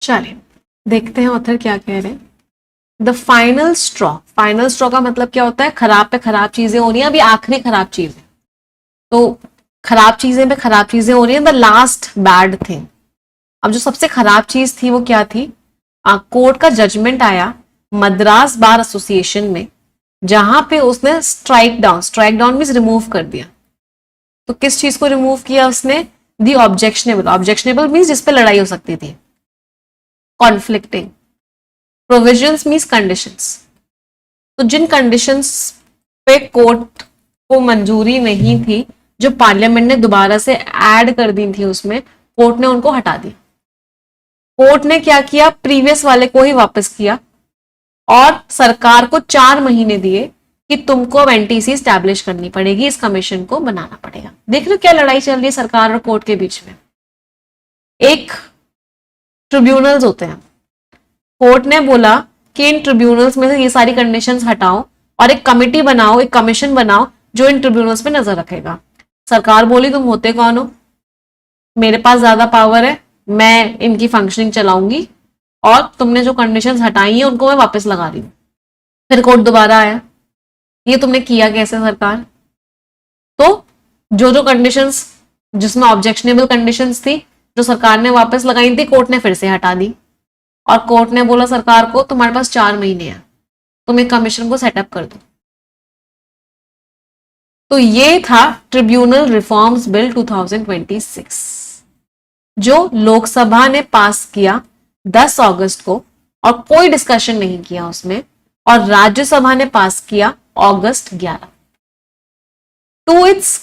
चलिए देखते हैं ऑथर क्या कह रहे हैं। The final straw, final straw का मतलब क्या होता है, खराब पे खराब चीजें हो रही हैं, अभी आखिरी खराब चीज है, तो खराब चीजें पे खराब चीजें हो रही हैं, द लास्ट बैड थिंग। अब जो सबसे खराब चीज थी वो क्या थी, कोर्ट का जजमेंट आया मद्रास बार एसोसिएशन में जहां पे उसने स्ट्राइक डाउन मींस रिमूव कर दिया। तो किस चीज को रिमूव किया उसने, दी ऑब्जेक्शनेबल मींस जिस पे लड़ाई हो सकती थी, कॉन्फ्लिक्टिंग, प्रोविजंस मींस कंडीशंस। तो जिन कंडीशंस पे कोर्ट को मंजूरी नहीं थी, जो पार्लियामेंट ने दोबारा से ऐड कर दी थी उसमें, कोर्ट ने उनको हटा दिया। कोर्ट ने क्या किया, प्रीवियस वाले को ही वापस किया और सरकार को 4 महीने दिए कि तुमको अब एनटीसी स्टैब्लिश करनी पड़ेगी, इस कमीशन को बनाना पड़ेगा। देख रहे हो क्या लड़ाई चल रही है सरकार और कोर्ट के बीच में। एक ट्रिब्यूनल्स होते हैं, कोर्ट ने बोला कि इन ट्रिब्यूनल्स में से ये सारी कंडीशंस हटाओ और एक कमेटी बनाओ, एक कमीशन बनाओ जो इन ट्रिब्यूनल्स पे नजर रखेगा। सरकार बोली तुम होते कौन हो, मेरे पास ज्यादा पावर है, मैं इनकी फंक्शनिंग चलाऊंगी और तुमने जो कंडीशंस हटाई है उनको मैं वापस लगा रही हूं। फिर कोर्ट दोबारा आया, ये तुमने किया कैसे सरकार। तो जो जो कंडीशंस जिसमें ऑब्जेक्शनेबल कंडीशंस थी जो सरकार ने वापस लगाई थी, कोर्ट ने फिर से हटा दी और कोर्ट ने बोला सरकार को तुम्हारे पास 4 महीने हैं, तुम एक कमीशन को सेटअप कर दो। तो ये था ट्रिब्यूनल रिफॉर्म्स बिल 2026 जो लोकसभा ने पास किया 10 अगस्त को और कोई डिस्कशन नहीं किया उसमें, और राज्यसभा ने पास किया अगस्त 11। टू इट्स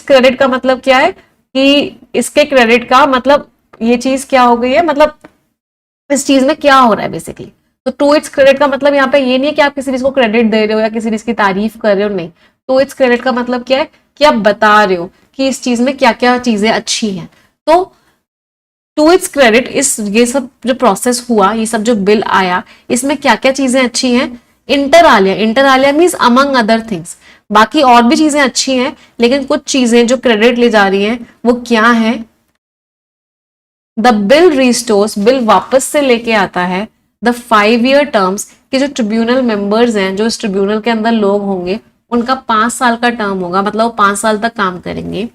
क्रेडिट का मतलब क्या है कि इसके क्रेडिट का मतलब ये चीज क्या हो गई है, मतलब इस चीज में क्या हो रहा है बेसिकली। तो टू इट्स क्रेडिट का मतलब यहाँ पे ये नहीं है कि आप किसी चीज को क्रेडिट दे रहे हो या किसी चीज की तारीफ कर रहे हो, नहीं। टू इट्स क्रेडिट का मतलब क्या है कि आप बता रहे हो कि इस चीज में क्या क्या चीजें अच्छी हैं। तो टू इट्स क्रेडिट इस ये सब जो प्रोसेस हुआ, ये सब जो बिल आया, इसमें क्या क्या चीजें अच्छी हैं। Inter Alia means among other things, बाकी और भी चीजें अच्छी हैं, लेकिन कुछ चीजें जो क्रेडिट ले जा रही हैं वो क्या है। द बिल रिस्टोर्स, बिल वापस से लेके आता है द 5 year टर्म्स, कि जो ट्रिब्यूनल मेंबर्स हैं, जो इस ट्रिब्यूनल के अंदर लोग होंगे, उनका 5 साल का टर्म होगा, मतलब वो 5 साल तक काम करेंगे।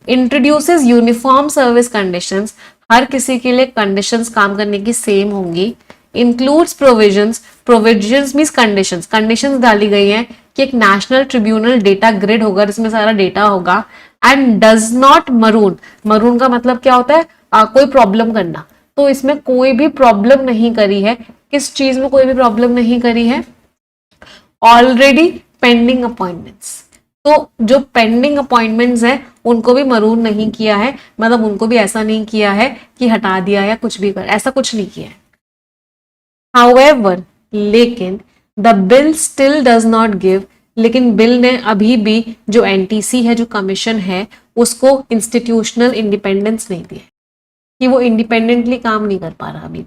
इंट्रोड्यूसेस यूनिफॉर्म सर्विस कंडीशंस, हर किसी के लिए कंडीशंस काम करने की सेम होंगी। Includes provisions, provisions means conditions, conditions डाली गई हैं कि एक नेशनल ट्रिब्यूनल डेटा ग्रिड होगा जिसमें सारा डेटा होगा। And does not maroon, maroon का मतलब क्या होता है, कोई प्रॉब्लम करना। तो इसमें कोई भी प्रॉब्लम नहीं करी है, किस चीज में कोई भी प्रॉब्लम नहीं करी है, ऑलरेडी पेंडिंग अपॉइंटमेंट्स। तो जो पेंडिंग अपॉइंटमेंट्स है उनको भी मरून नहीं किया है, मतलब उनको भी ऐसा नहीं किया है कि हटा दिया या कुछ भी कर, ऐसा कुछ नहीं किया है। हाउएवर, लेकिन the bill still does not give, लेकिन बिल ने अभी भी जो एनटीसी है, जो कमीशन है, उसको इंस्टीट्यूशनल इंडिपेंडेंस नहीं दिया, कि वो इंडिपेंडेंटली काम नहीं कर पा रहा अभी भी।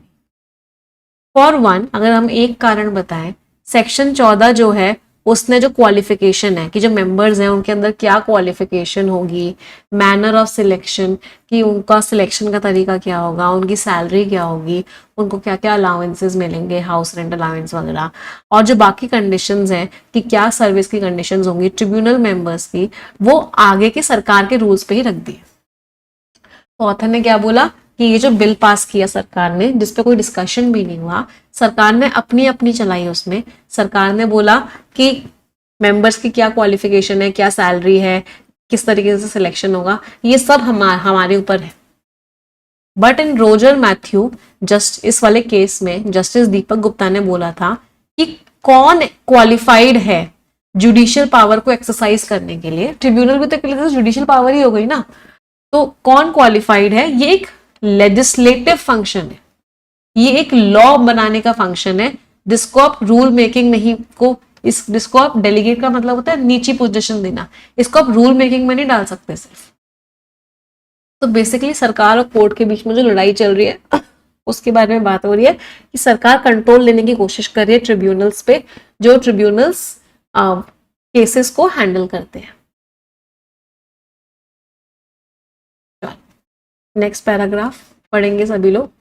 फॉर वन, अगर हम एक कारण बताएं, सेक्शन 14 जो है उसने जो क्वालिफिकेशन है कि जो मेंबर्स हैं उनके अंदर क्या क्वालिफिकेशन होगी, मैनर ऑफ सिलेक्शन, कि उनका सिलेक्शन का तरीका क्या होगा, उनकी सैलरी क्या होगी, उनको क्या क्या अलाउंसेस मिलेंगे, हाउस रेंट अलाउंस वगैरह, और जो बाकी कंडीशंस हैं कि क्या सर्विस की कंडीशंस होंगी ट्रिब्यूनल मेंबर्स की, वो आगे के सरकार के रूल्स पे ही रख दिए। तो ऑथर ने क्या बोला कि ये जो बिल पास किया सरकार ने, जिसपे कोई डिस्कशन भी नहीं हुआ, सरकार ने अपनी अपनी चलाई उसमें। सरकार ने बोला कि मेंबर्स की क्या क्वालिफिकेशन है, क्या सैलरी है, किस तरीके से सिलेक्शन होगा, ये सब हमारे ऊपर है। But in Roger Matthew, just इस वाले केस में जस्टिस दीपक गुप्ता ने बोला था कि कौन क्वालिफाइड है जुडिशियल पावर को एक्सरसाइज करने के लिए। ट्रिब्यूनल भी तो जुडिशियल पावर ही हो गई ना, तो कौन क्वालिफाइड है, ये एक लेजिस्लेटिव फंक्शन है, ये एक लॉ बनाने का फंक्शन है, जिसको आप रूल मेकिंग नहीं को जिसको आप डेलीगेट का मतलब होता है नीची पोजीशन देना, इसको आप रूल मेकिंग में नहीं डाल सकते सिर्फ। तो बेसिकली सरकार और कोर्ट के बीच में जो लड़ाई चल रही है उसके बारे में बात हो रही है कि सरकार कंट्रोल लेने की कोशिश कर रही है ट्रिब्यूनल्स पे, जो ट्रिब्यूनल्स केसेस को हैंडल करते हैं। नेक्स्ट पैराग्राफ पढ़ेंगे सभी लोग।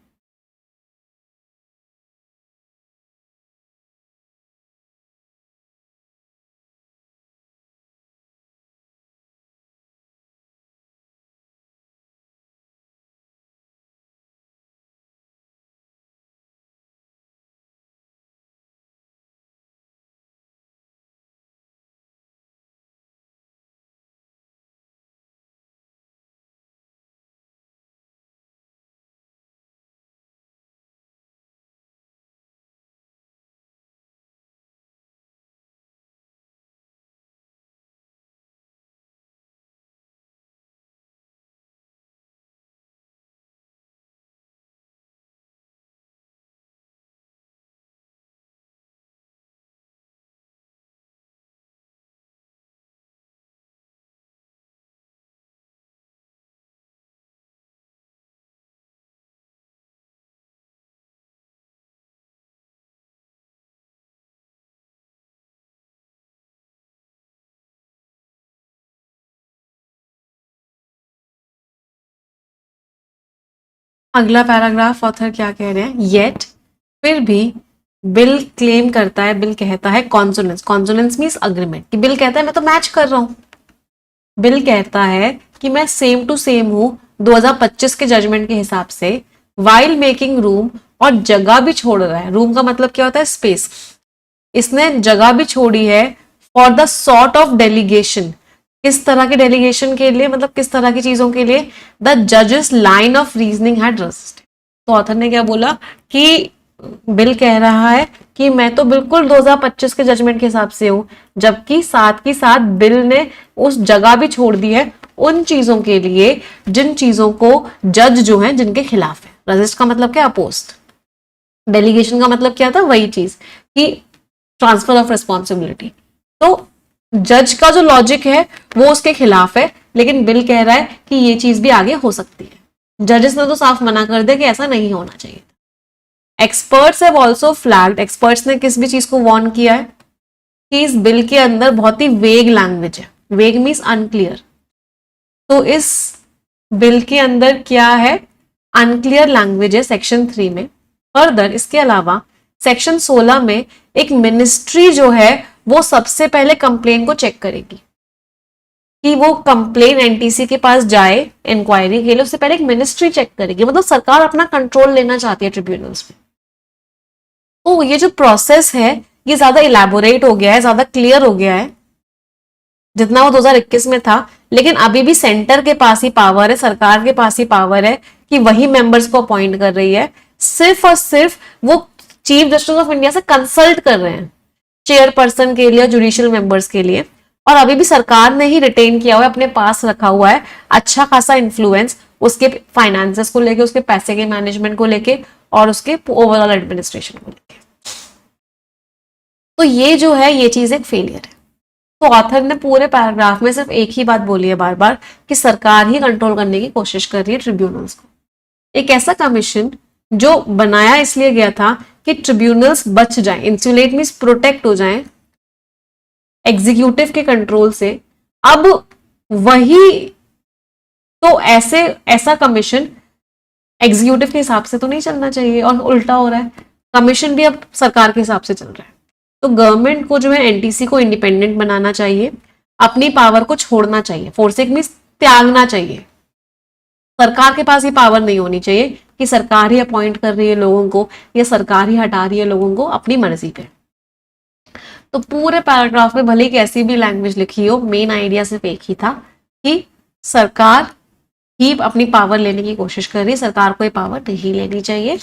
अगला पैराग्राफ ऑथर क्या कह रहे हैं, येट, फिर भी बिल क्लेम करता है, बिल कहता है कॉन्सोनेंस, कॉन्सोनेंस मीन्स अग्रीमेंट, कि बिल कहता है मैं तो मैच कर रहा हूं, बिल कहता है कि मैं सेम टू सेम हूं 2025 के जजमेंट के हिसाब से, वाइल मेकिंग रूम, और जगह भी छोड़ रहा है। रूम का मतलब क्या होता है, स्पेस, इसने जगह भी छोड़ी है for the sort of delegation, किस तरह के डेलीगेशन के लिए, मतलब किस तरह की चीजों के लिए, द जजेस line of reasoning had resisted. तो ऑथर ने क्या बोला कि बिल कह रहा है कि मैं तो बिल्कुल 2025 के जजमेंट के हिसाब से हूं, जबकि साथ ही साथ बिल ने उस जगह भी छोड़ दी है उन चीजों के लिए जिन चीजों को जज जो है जिनके खिलाफ है। रेजिस्ट का मतलब क्या, अपोस्ट। डेलीगेशन का मतलब क्या था, वही चीज कि ट्रांसफर ऑफ रिस्पॉन्सिबिलिटी। तो जज का जो लॉजिक है वो उसके खिलाफ है, लेकिन बिल कह रहा है कि ये चीज भी आगे हो सकती है। जजेस ने तो साफ मना कर दिया कि ऐसा नहीं होना चाहिए। Experts have also flagged, experts ने किस भी चीज को वार्न किया है कि इस बिल के अंदर बहुत ही वेग लैंग्वेज है। वेग मीन्स अनक्लियर। तो इस बिल के अंदर क्या है, अनक्लियर लैंग्वेज है सेक्शन 3 में। फर्दर इसके अलावा सेक्शन 16 में एक मिनिस्ट्री जो है वो सबसे पहले कंप्लेन को चेक करेगी कि वो कंप्लेन एनटीसी के पास जाए इंक्वायरी के लिए, उससे पहले एक मिनिस्ट्री चेक करेगी। मतलब सरकार अपना कंट्रोल लेना चाहती है ट्रिब्यूनल्स में। तो ये जो प्रोसेस है ये ज्यादा इलेबोरेट हो गया है, ज्यादा क्लियर हो गया है जितना वो 2021 में था। लेकिन अभी भी सेंटर के पास ही पावर है, सरकार के पास ही पावर है कि वही मेंबर्स को अपॉइंट कर रही है। सिर्फ और सिर्फ वो चीफ जस्टिस ऑफ इंडिया से कंसल्ट कर रहे हैं चेयरपर्सन के लिए, जुडिशियल मेंबर्स के लिए। और अभी भी सरकार ने ही रिटेन किया हुआ है, अपने पास रखा हुआ है अच्छा खासा इन्फ्लुएंस उसके फाइनेंसेस को लेके, उसके पैसे के मैनेजमेंट को लेके और उसके ओवरऑल एडमिनिस्ट्रेशन को लेके। तो ये जो है ये चीज एक फेलियर है। तो ऑथर ने पूरे पैराग्राफ में सिर्फ एक ही बात बोली है बार बार कि सरकार ही कंट्रोल करने की कोशिश कर रही है ट्रिब्यूनल्स को। एक ऐसा कमीशन जो बनाया इसलिए गया था कि ट्रिब्यूनल्स बच जाएं, इंसुलेट मींस प्रोटेक्ट हो जाएं एग्जीक्यूटिव के कंट्रोल से। अब वही, तो ऐसा कमीशन एग्जीक्यूटिव के हिसाब से तो नहीं चलना चाहिए और उल्टा हो रहा है, कमीशन भी अब सरकार के हिसाब से चल रहा है। तो गवर्नमेंट को जो है एनटीसी को इंडिपेंडेंट बनाना चाहिए, अपनी पावर को छोड़ना चाहिए, फोर्सिंग मींस त्यागना चाहिए। सरकार के पास ये पावर नहीं होनी चाहिए कि सरकार ही अपॉइंट कर रही है लोगों को या सरकार ही हटा रही है लोगों को अपनी मर्जी पे। तो पूरे पैराग्राफ में भले ही कैसी भी लैंग्वेज लिखी हो, मेन आइडिया सिर्फ एक ही था कि सरकार ही अपनी पावर लेने की कोशिश कर रही है, सरकार को ये पावर नहीं लेनी चाहिए।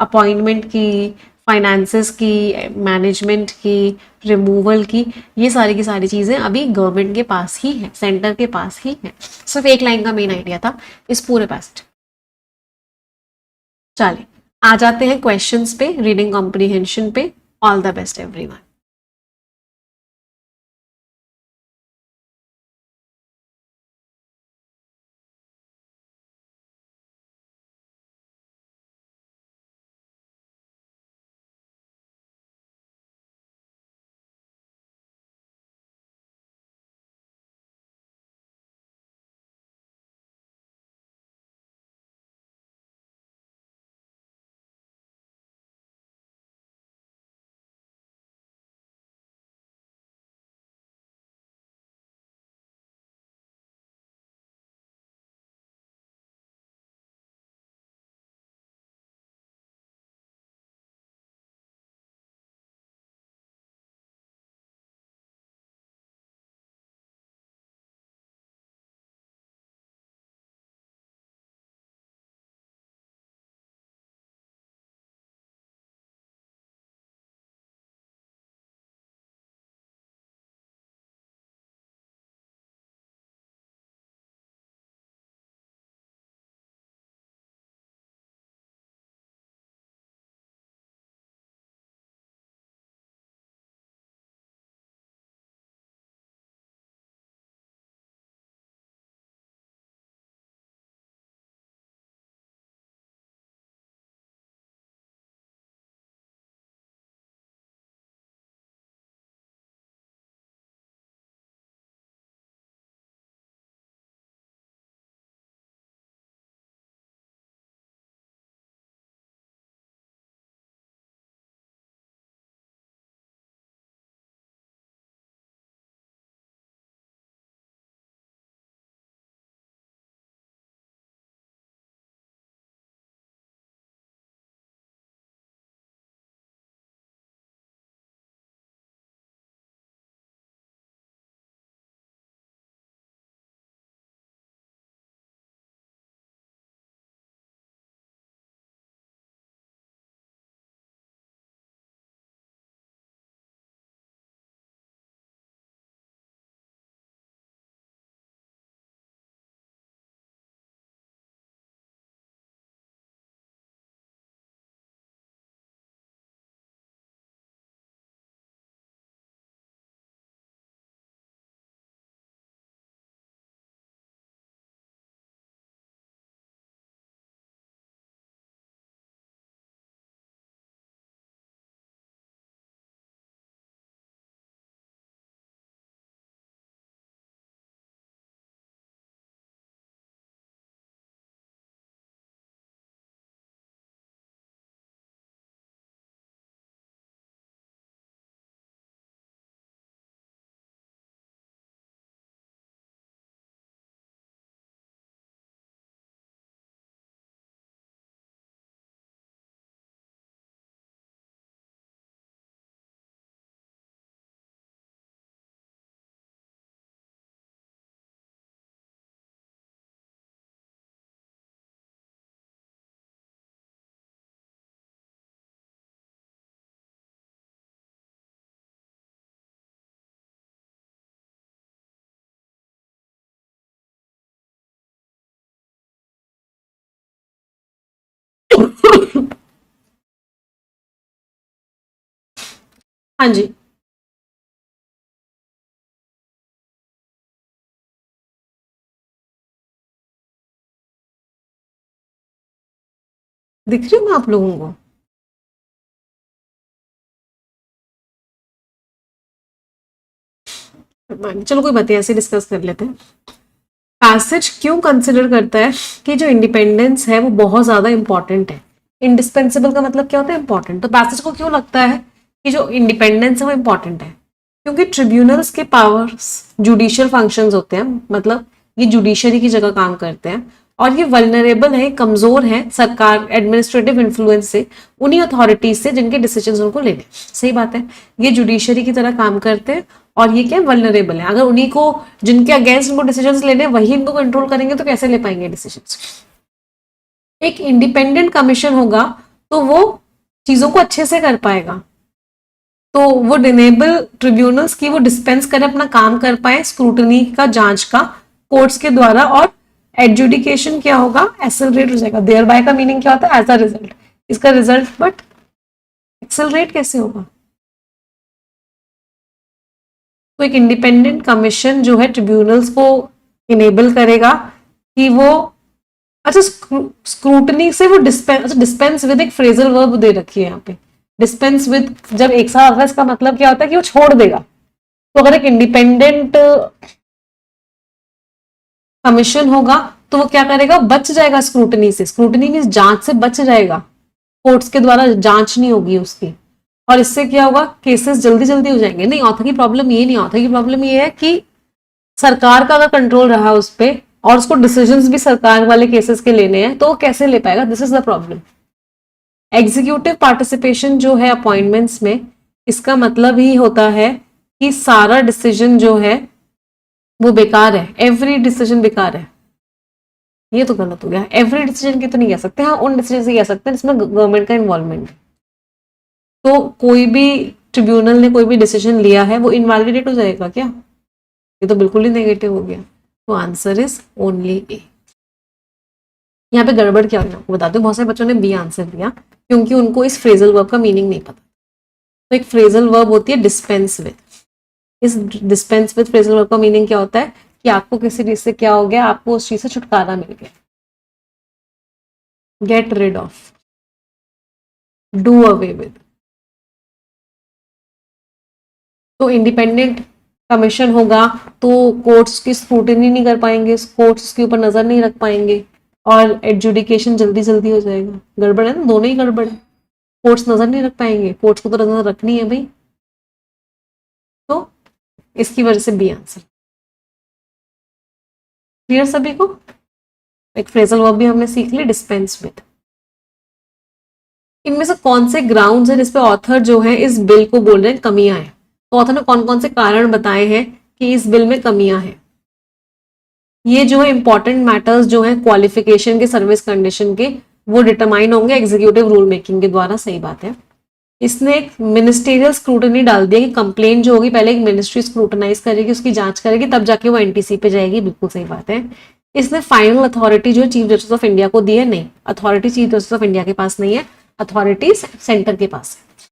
अपॉइंटमेंट की, फाइनेंसेस की, मैनेजमेंट की, रिमूवल की, ये सारी की सारी चीजें अभी गवर्नमेंट के पास ही है, सेंटर के पास ही है। सिर्फ एक लाइन का मेन आइडिया था इस पूरे पैसेज। चलिए आ जाते हैं क्वेश्चंस पे, रीडिंग कॉम्प्रिहेंशन पे। All the best everyone. हाँ जी, दिख रही हूँ मैं आप लोगों को? चलो कोई बात नहीं, ऐसे डिस्कस कर लेते हैं। पैसेज क्यों कंसिडर करता है कि जो इंडिपेंडेंस है वो बहुत ज्यादा इंपॉर्टेंट है? इंडिस्पेंसिबल का मतलब क्या होता है? इंपॉर्टेंट। तो पैसेज को क्यों लगता है कि जो इंडिपेंडेंस है वो इंपॉर्टेंट है? क्योंकि ट्रिब्यूनल्स के पावर्स जुडिशियल फंक्शंस होते हैं, मतलब ये जुडिशरी की जगह काम करते हैं, और ये वल्नरेबल है, कमजोर है सरकार एडमिनिस्ट्रेटिव इन्फ्लुएंस से, उन्हीं अथॉरिटीज से जिनके डिसीजन उनको लेने। सही बात है, ये जुडिशरी की तरह काम करते हैं और ये क्या वल्नरेबल है। अगर उन्हीं को, जिनके अगेंस्ट उनको डिसीजन लेने, वही इनको कंट्रोल करेंगे तो कैसे ले पाएंगे डिसीजन? एक इंडिपेंडेंट कमीशन होगा तो वो चीजों को अच्छे से कर पाएगा, तो वो डिनेबल ट्रिब्यूनल्स की वो डिस्पेंस करें, अपना काम कर पाए, स्क्रूटनी का, जांच का कोर्ट्स के द्वारा, और एडजुडिकेशन क्या होगा? एक्सेलरेट हो जाएगा। देयर बाय का मीनिंग क्या होता है? As a result. इसका रिजल्ट, बट एक्सेलरेट कैसे होगा? तो एक इंडिपेंडेंट कमीशन जो है ट्रिब्यूनल्स को इनेबल करेगा कि वो, अच्छा स्क्रूटनी से वो डिस्पेंस, अच्छा डिस्पेंस विद एक फ्रेजल वर्ब दे रखी है यहाँ पे, डिस्पेंस विद जब एक साथ आता है इसका मतलब क्या होता है कि वो छोड़ देगा। तो अगर एक इंडिपेंडेंट कमीशन होगा तो वो क्या करेगा? बच जाएगा स्क्रूटनी से। स्क्रूटनी मीन्स जांच से बच जाएगा, कोर्ट्स के द्वारा जांच नहीं होगी उसकी, और इससे क्या होगा? केसेस जल्दी जल्दी हो जाएंगे। नहीं, ऑथर की प्रॉब्लम ये नहीं, ऑथर की प्रॉब्लम ये है कि सरकार का अगर कंट्रोल रहा उस पर और उसको डिसीजंस भी सरकार वाले केसेस के लेने हैं तो वो कैसे ले पाएगा? This is the problem. Executive participation जो है अपॉइंटमेंट्स में, इसका मतलब ही होता है कि सारा डिसीजन जो है वो बेकार है, एवरी डिसीजन बेकार है। ये तो गलत हो गया, एवरी डिसीजन की तो नहीं कह सकते, हाँ उन डिसीजन से कह सकते हैं जिसमें गवर्नमेंट का इन्वॉल्वमेंट है। तो कोई भी ट्रिब्यूनल ने कोई भी डिसीजन लिया है वो इनवैलिडेट हो जाएगा क्या? ये तो बिल्कुल ही नेगेटिव हो गया। तो आंसर इज ओनली ए। यहाँ पे गड़बड़ क्या हुई आपको बताते हो, बहुत सारे बच्चों ने बी आंसर दिया क्योंकि उनको इस फ्रेजल वर्ब का मीनिंग नहीं पता। तो एक फ्रेजल वर्ब होती है डिस्पेंस विद। इस डिस्पेंस विद फ्रेजल वर्ब का मीनिंग क्या होता है कि आपको किसी चीज से क्या हो गया, आपको उस चीज से छुटकारा मिल गया, get rid of, do away with. तो इंडिपेंडेंट कमीशन होगा तो कोर्ट्स की स्क्रूटनी नहीं कर पाएंगे, कोर्ट्स के ऊपर नजर नहीं रख पाएंगे, और एडजुडिकेशन जल्दी जल्दी हो जाएगा। गड़बड़ है ना, दोनों ही गड़बड़ है। कोर्ट्स नजर नहीं रख पाएंगे, कोर्ट्स को तो नजर रखनी है भाई। तो इसकी वजह से बी आंसर। क्लियर सभी को? एक फ्रेजल वर्ब भी हमने सीख ली, डिस्पेंस विद। इनमें से कौन से ग्राउंड्स हैं जिसपे ऑथर जो है इस बिल को बोल रहे हैं कमियां हैं? तो ऑथर ने कौन कौन से कारण बताए हैं कि इस बिल में कमियां हैं? ये जो है इंपॉर्टेंट मैटर्स जो है क्वालिफिकेशन के, सर्विस कंडीशन के, वो डिटरमाइन होंगे एग्जीक्यूटिव रूल मेकिंग के द्वारा। सही बात है। इसने एक मिनिस्टेरियल स्क्रूटनी डाल दिया कि कंप्लेंट जो होगी पहले एक मिनिस्ट्री स्क्रूटनाइज करेगी, उसकी जांच करेगी, तब जाके वो एनटीसी पे जाएगी। बिल्कुल सही बात है। इसने फाइनल अथॉरिटी जो चीफ जस्टिस ऑफ इंडिया को दी है, नहीं, authority chief justice of India के पास नहीं है, अथॉरिटी सेंटर के पास है।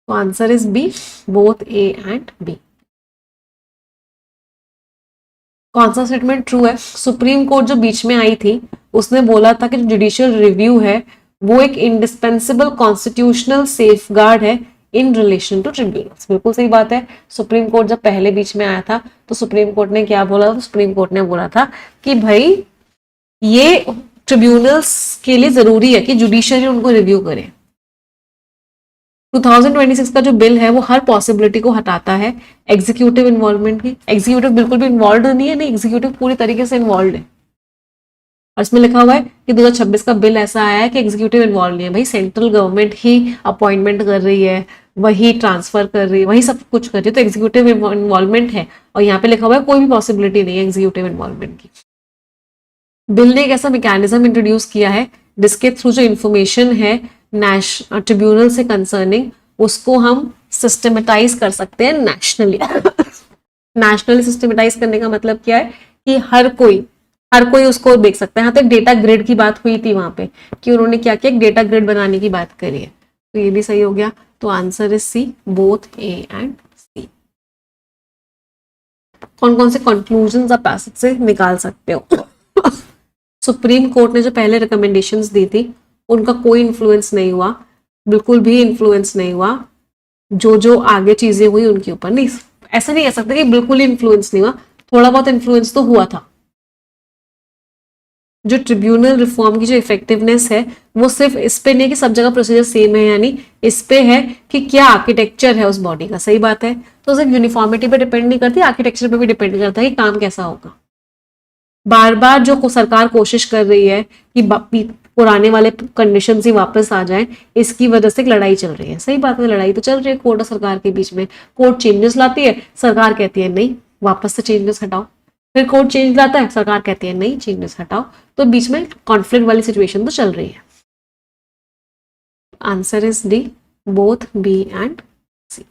तो answer is B, both A and B. कौन सा स्टेटमेंट ट्रू है? सुप्रीम कोर्ट जो बीच में आई थी उसने बोला था कि जो जुडिशियल रिव्यू है वो एक इंडिस्पेंसिबल कॉन्स्टिट्यूशनल सेफगार्ड है इन रिलेशन टू ट्रिब्यूनल्स। बिल्कुल सही बात है। सुप्रीम कोर्ट जब पहले बीच में आया था तो सुप्रीम कोर्ट ने क्या बोला था? सुप्रीम कोर्ट ने बोला था कि भाई ये ट्रिब्यूनल्स के लिए जरूरी है कि जुडिशरी उनको रिव्यू करे। 2026 का जो बिल है वो हर पॉसिबिलिटी को हटाता है एग्जीक्यूटिव इन्वॉल्वमेंट की। एग्जीक्यूटिव बिल्कुल भी इन्वॉल्व नहीं है, नहीं, एग्जीक्यूटिव पूरी तरीके से इन्वॉल्व है। और इसमें लिखा हुआ है कि 2026 का बिल ऐसा आया है कि एग्जीक्यूटिव इन्वॉल्व नहीं है। भाई सेंट्रल गवर्नमेंट ही अपॉइंटमेंट कर रही है, वही ट्रांसफर कर रही है, वही सब कुछ कर रही है, तो एग्जीक्यूटिव इन्वॉल्वमेंट है। और यहाँ पे लिखा हुआ है कोई भी पॉसिबिलिटी नहीं है एग्जीक्यूटिव इन्वॉल्वमेंट की। बिल ने एक ऐसा मैकेनिज्म इंट्रोड्यूस किया है जिसके थ्रू जो इंफॉर्मेशन है ट्रिब्यूनल से कंसर्निंग, उसको हम सिस्टमेटाइज कर सकते हैं नेशनली। नेशनली सिस्टमेटाइज करने का मतलब क्या है कि हर कोई हर कोई उसको देख सकता है। यहाँ तो एक डेटा ग्रिड की बात हुई थी वहां पे कि उन्होंने क्या किया, एक डेटा ग्रिड बनाने की बात करी है, तो ये भी सही हो गया। तो answer is C, both A and C. कौन कौन से कंक्लूजन आप पैसेज से निकाल सकते हो? सुप्रीम कोर्ट ने जो पहले रिकमेंडेशंस दी थी उनका कोई इन्फ्लुएंस नहीं हुआ, बिल्कुल भी इन्फ्लुएंस नहीं हुआ। जो जो आगे चीजें हुई उनके ऊपर नहीं, ऐसा नहीं कह सकते कि बिल्कुल ही इन्फ्लुएंस नहीं हुआ, थोड़ा बहुत इन्फ्लुएंस तो हुआ था। जो ट्रिब्यूनल रिफॉर्म की जो इफेक्टिवनेस है वो सिर्फ इस पे नहीं कि सब जगह प्रोसीजर सेम है, यानी इस पे है कि क्या आर्किटेक्चर है उस बॉडी का। सही बात है, तो सिर्फ यूनिफॉर्मिटी पे डिपेंड नहीं करती, आर्किटेक्चर पे भी डिपेंड करता है कि काम कैसा होगा। बार बार जो सरकार कोशिश कर रही है कि पुराने वाले कंडीशन ही वापस आ जाए, इसकी वजह से एक लड़ाई चल रही है। सही बात है, लड़ाई तो चल रही है कोर्ट और सरकार के बीच में। कोर्ट चेंजेस लाती है, सरकार कहती है नहीं वापस से चेंजेस हटाओ, फिर कोर्ट चेंज लाता है, सरकार कहती है नहीं चेंजेस हटाओ, तो बीच में कॉन्फ्लिक्ट वाली सिचुएशन तो चल रही है। Answer is D, both B and C.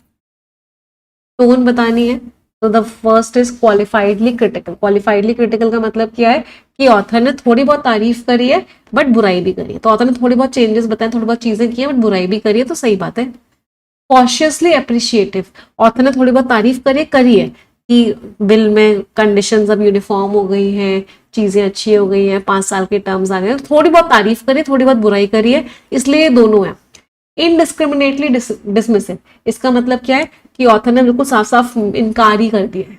Tone बतानी है तो the first is qualifiedly critical. Qualifiedly critical का मतलब क्या है कि ऑथर ने थोड़ी बहुत तारीफ करी है बट बुराई भी करी है, तो ऑथर ने थोड़ी बहुत चेंजेस बताए, थोड़ी बहुत चीजें की है बट बुराई भी करी है, तो सही बात है। कॉशियसली अप्रिशिएटिव, ऑथर ने थोड़ी बहुत तारीफ करी है कि बिल में कंडीशंस अब यूनिफॉर्म हो गई हैं, चीजें अच्छी हो गई हैं, 5 साल के टर्म्स आ गए, थोड़ी बहुत तारीफ करी, थोड़ी बहुत बुराई करी है, इसलिए ये दोनों है। इनडिस्क्रिमिनेटली डिसमिसिव, इसका मतलब क्या है कि ऑथर ने बिल्कुल साफ साफ इनकार ही कर दिया है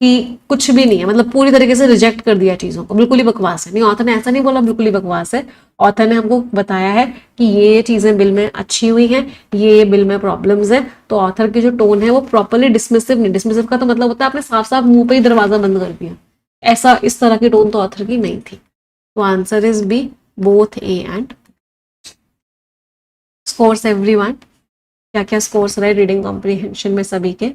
कि कुछ भी नहीं है, मतलब पूरी तरीके से रिजेक्ट कर दिया चीजों को, बिल्कुल ही बकवास है। नहीं, ऑथर ने ऐसा नहीं बोला बिल्कुल ही बकवास है, ऑथर ने हमको बताया है कि ये चीजें बिल में अच्छी हुई हैं, ये बिल में प्रॉब्लम्स है, तो ऑथर की जो टोन है वो प्रॉपरली डिसमिसिव नहीं। डिसमिसिव का तो मतलब होता है आपने साफ साफ मुंह पे ही दरवाजा बंद कर दिया, ऐसा इस तरह की टोन तो ऑथर की नहीं थी। तो answer is B, both A and. Scores everyone, क्या क्या स्कोर्स रहे रीडिंग कॉम्प्रिहेंशन में सभी के?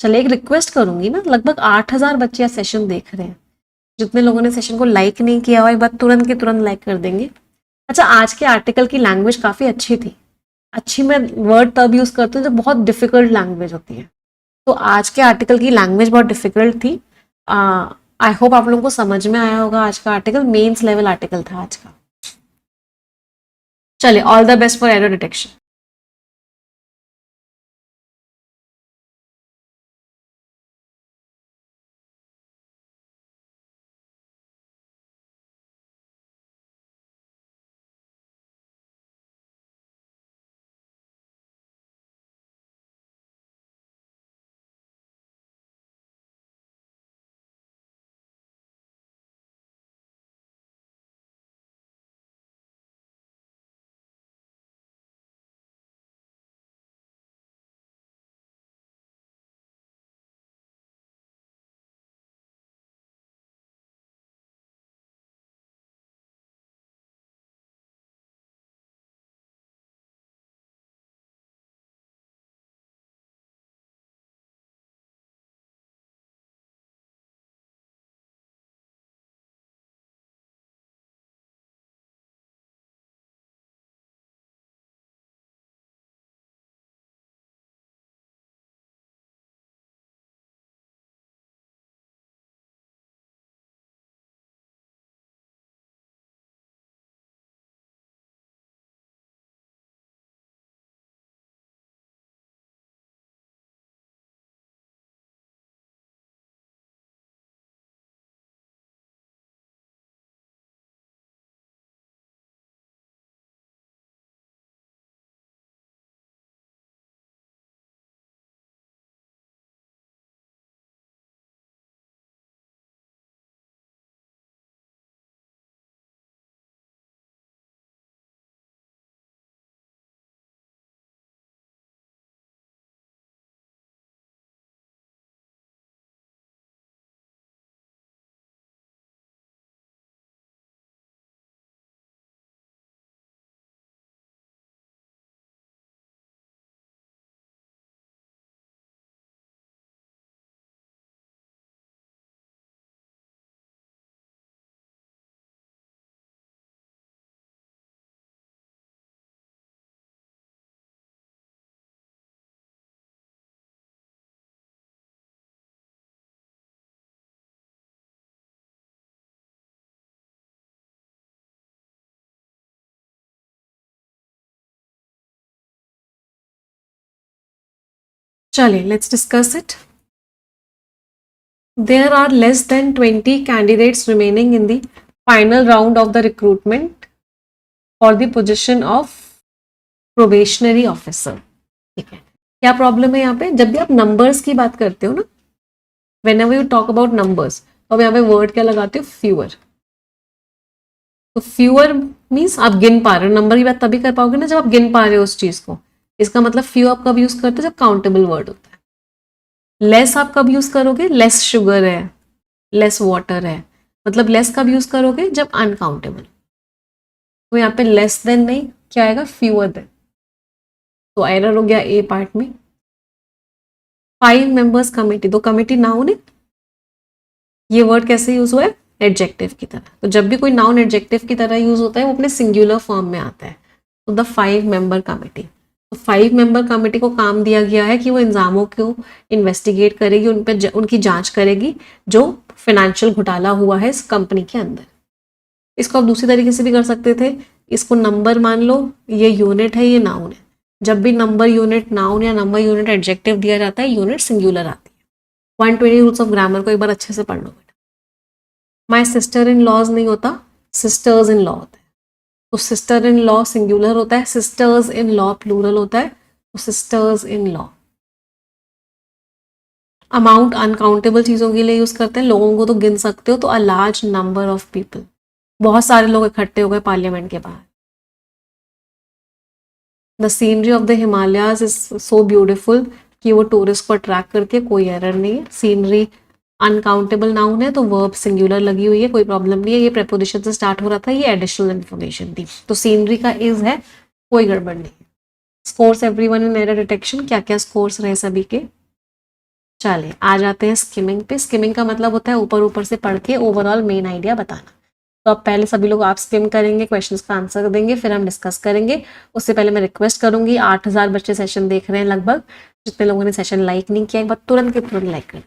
चले एक रिक्वेस्ट करूंगी ना, लगभग 8,000 बच्चे सेशन देख रहे हैं, जितने लोगों ने सेशन को लाइक नहीं किया हुआ एक बार तुरंत के तुरंत लाइक कर देंगे। अच्छा, आज के आर्टिकल की लैंग्वेज काफी अच्छी थी। अच्छी मैं वर्ड तब यूज करती हूँ जब बहुत डिफिकल्ट लैंग्वेज होती है, तो आज के आर्टिकल की लैंग्वेज बहुत डिफिकल्ट थी। आई होप आप लोगों को समझ में आया होगा। आज का आर्टिकल मेंस लेवल आर्टिकल था आज का। चलिए, all the best for error detection. चलिए let's discuss it. There are less than 20 candidates remaining in the final round of the recruitment for the position of probationary officer. ठीक है. क्या problem है यहाँ पे? जब भी आप नंबर्स की बात करते हो ना, whenever you talk about numbers, तो आप यहाँ पे वर्ड क्या लगाते हो? फ्यूअर. तो फ्यूअर मीन्स आप गिन पा रहे हो. नंबर की बात तभी कर पाओगे ना जब आप गिन पा रहे हो उस चीज को. इसका मतलब फ्यू आप कब यूज करते हो? जब काउंटेबल वर्ड होता है. लेस आप कब यूज करोगे? लेस शुगर है, लेस वाटर है. मतलब लेस कब यूज करोगे? जब अनकाउंटेबल. तो यहाँ पे लेस देन नहीं, क्या आएगा? Fewer than. तो एरर हो गया ए पार्ट में. 5 मेंबर्स कमेटी. तो कमेटी नाउन है. ये वर्ड कैसे यूज हुआ है? एडजेक्टिव की तरह. तो जब भी कोई नाउन एडजेक्टिव की तरह यूज होता है वो अपने सिंगुलर फॉर्म में आता है. तो द 5 मेंबर कमेटी. तो 5 मेंबर कमेटी को काम दिया गया है कि वो इंजामों को इन्वेस्टिगेट करेगी, उन पे उनकी जांच करेगी जो फाइनेंशियल घोटाला हुआ है इस कंपनी के अंदर. इसको आप दूसरी तरीके से भी कर सकते थे. इसको नंबर मान लो, ये यूनिट है, ये नाउन है. जब भी नंबर यूनिट नाउन या नंबर यूनिट एडजेक्टिव दिया जाता है, यूनिट सिंगुलर आती है. 120 रूल्स ऑफ ग्रामर को एक बार अच्छे से पढ़ लो बेटा. माई सिस्टर इन लॉज नहीं होता, सिस्टर्स इन लॉ होता है. तो सिस्टर इन लॉ सिंगुलर होता है, सिस्टर्स इन लॉ प्लूरल होता है. तो sisters in law. Amount uncountable चीजों के लिए यूज करते हैं. लोगों को तो गिन सकते हो. तो a large number of people. बहुत सारे लोग इकट्ठे हो गए पार्लियामेंट के बाहर. The scenery of the Himalayas is so beautiful कि वो टूरिस्ट को अट्रैक्ट करती है. कोई एरर नहीं है. सीनरी अनकाउंटेबल नाउन है तो वर्ब सिंगुलर लगी हुई है, कोई प्रॉब्लम नहीं है. ये प्रेपोजिशन से स्टार्ट हो रहा था, ये एडिशनल इन्फॉर्मेशन थी. तो सीनरी का इज है, कोई गड़बड़ नहीं है. Scores everyone in error detection. क्या क्या स्कोर्स रहे सभी के? चलिए आ जाते हैं स्किमिंग पे. स्किमिंग का मतलब होता है ऊपर ऊपर से पढ़ के ओवरऑल मेन आइडिया बताना. तो अब पहले सभी लोग आप स्किम करेंगे, क्वेश्चंस का आंसर देंगे, फिर हम डिस्कस करेंगे. उससे पहले मैं रिक्वेस्ट करूंगी, 8000 बच्चे सेशन देख रहे हैं लगभग. जितने लोगों ने सेशन लाइक नहीं किया एक बार तुरंत के तुरंत लाइक कर.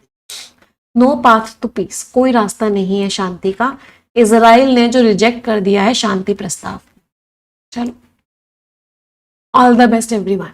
No path to peace. कोई रास्ता नहीं है शांति का. इजराइल ने जो रिजेक्ट कर दिया है शांति प्रस्ताव. चलो, ऑल द बेस्ट एवरीवन.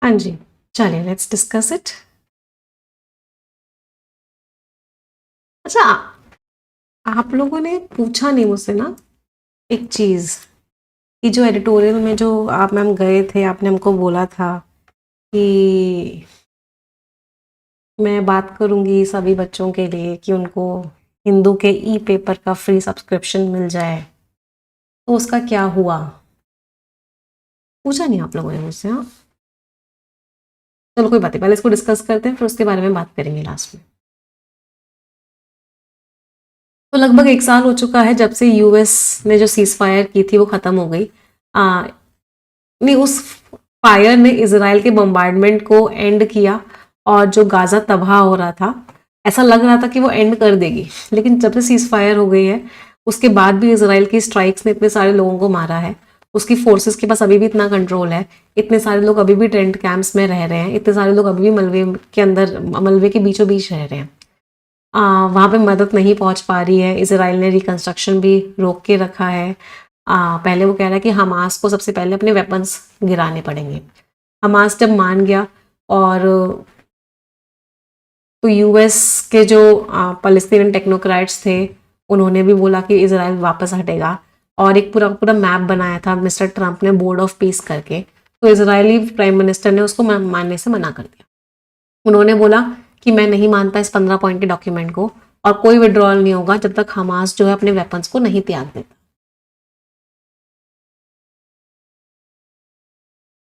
हाँ जी, चलिए लेट्स डिस्कस इट। अच्छा, आप लोगों ने पूछा नहीं मुझसे ना एक चीज, कि जो एडिटोरियल में जो आप मैम गए थे, आपने हमको बोला था कि मैं बात करूंगी सभी बच्चों के लिए कि उनको हिंदू के ई पेपर का फ्री सब्सक्रिप्शन मिल जाए, तो उसका क्या हुआ? पूछा नहीं आप लोगों ने मुझसे? हाँ, चलो कोई बात नहीं, पहले इसको डिस्कस करते हैं, फिर उसके बारे में बात करेंगे लास्ट में। तो लगभग 1 साल हो चुका है जब से यूएस ने जो सीज फायर की थी वो खत्म हो गई। नहीं, उस फायर ने इसराइल के बम्बार्डमेंट को एंड किया, और जो गाजा तबाह हो रहा था, ऐसा लग रहा था कि वो एंड कर देगी, लेकिन जब से सीज फायर हो गई है उसके बाद भी इसराइल की स्ट्राइक्स ने इतने सारे लोगों को मारा है। उसकी फोर्सेस के पास अभी भी इतना कंट्रोल है, इतने सारे लोग अभी भी टेंट कैंप्स में रह रहे हैं, इतने सारे लोग अभी भी मलबे के अंदर, मलबे के बीचों बीच रह रहे हैं। वहाँ पे मदद नहीं पहुंच पा रही है। इसराइल ने रिकंस्ट्रक्शन भी रोक के रखा है। पहले वो कह रहा है कि हमास को सबसे पहले अपने वेपन्स गिराने पड़ेंगे। हमास जब मान गया, और तो यूएस के जो पैलेस्टीनियन टेक्नोक्रेट्स थे, उन्होंने भी बोला कि इसराइल वापस हटेगा, और एक पूरा पूरा मैप बनाया था मिस्टर ट्रंप ने बोर्ड ऑफ पीस करके। तो इसराइली प्राइम मिनिस्टर ने उसको मानने से मना कर दिया। उन्होंने बोला कि मैं नहीं मानता इस 15 पॉइंट के डॉक्यूमेंट को, और कोई विड्रॉल नहीं होगा जब तक हमास जो है अपने वेपन्स को नहीं त्याग देता।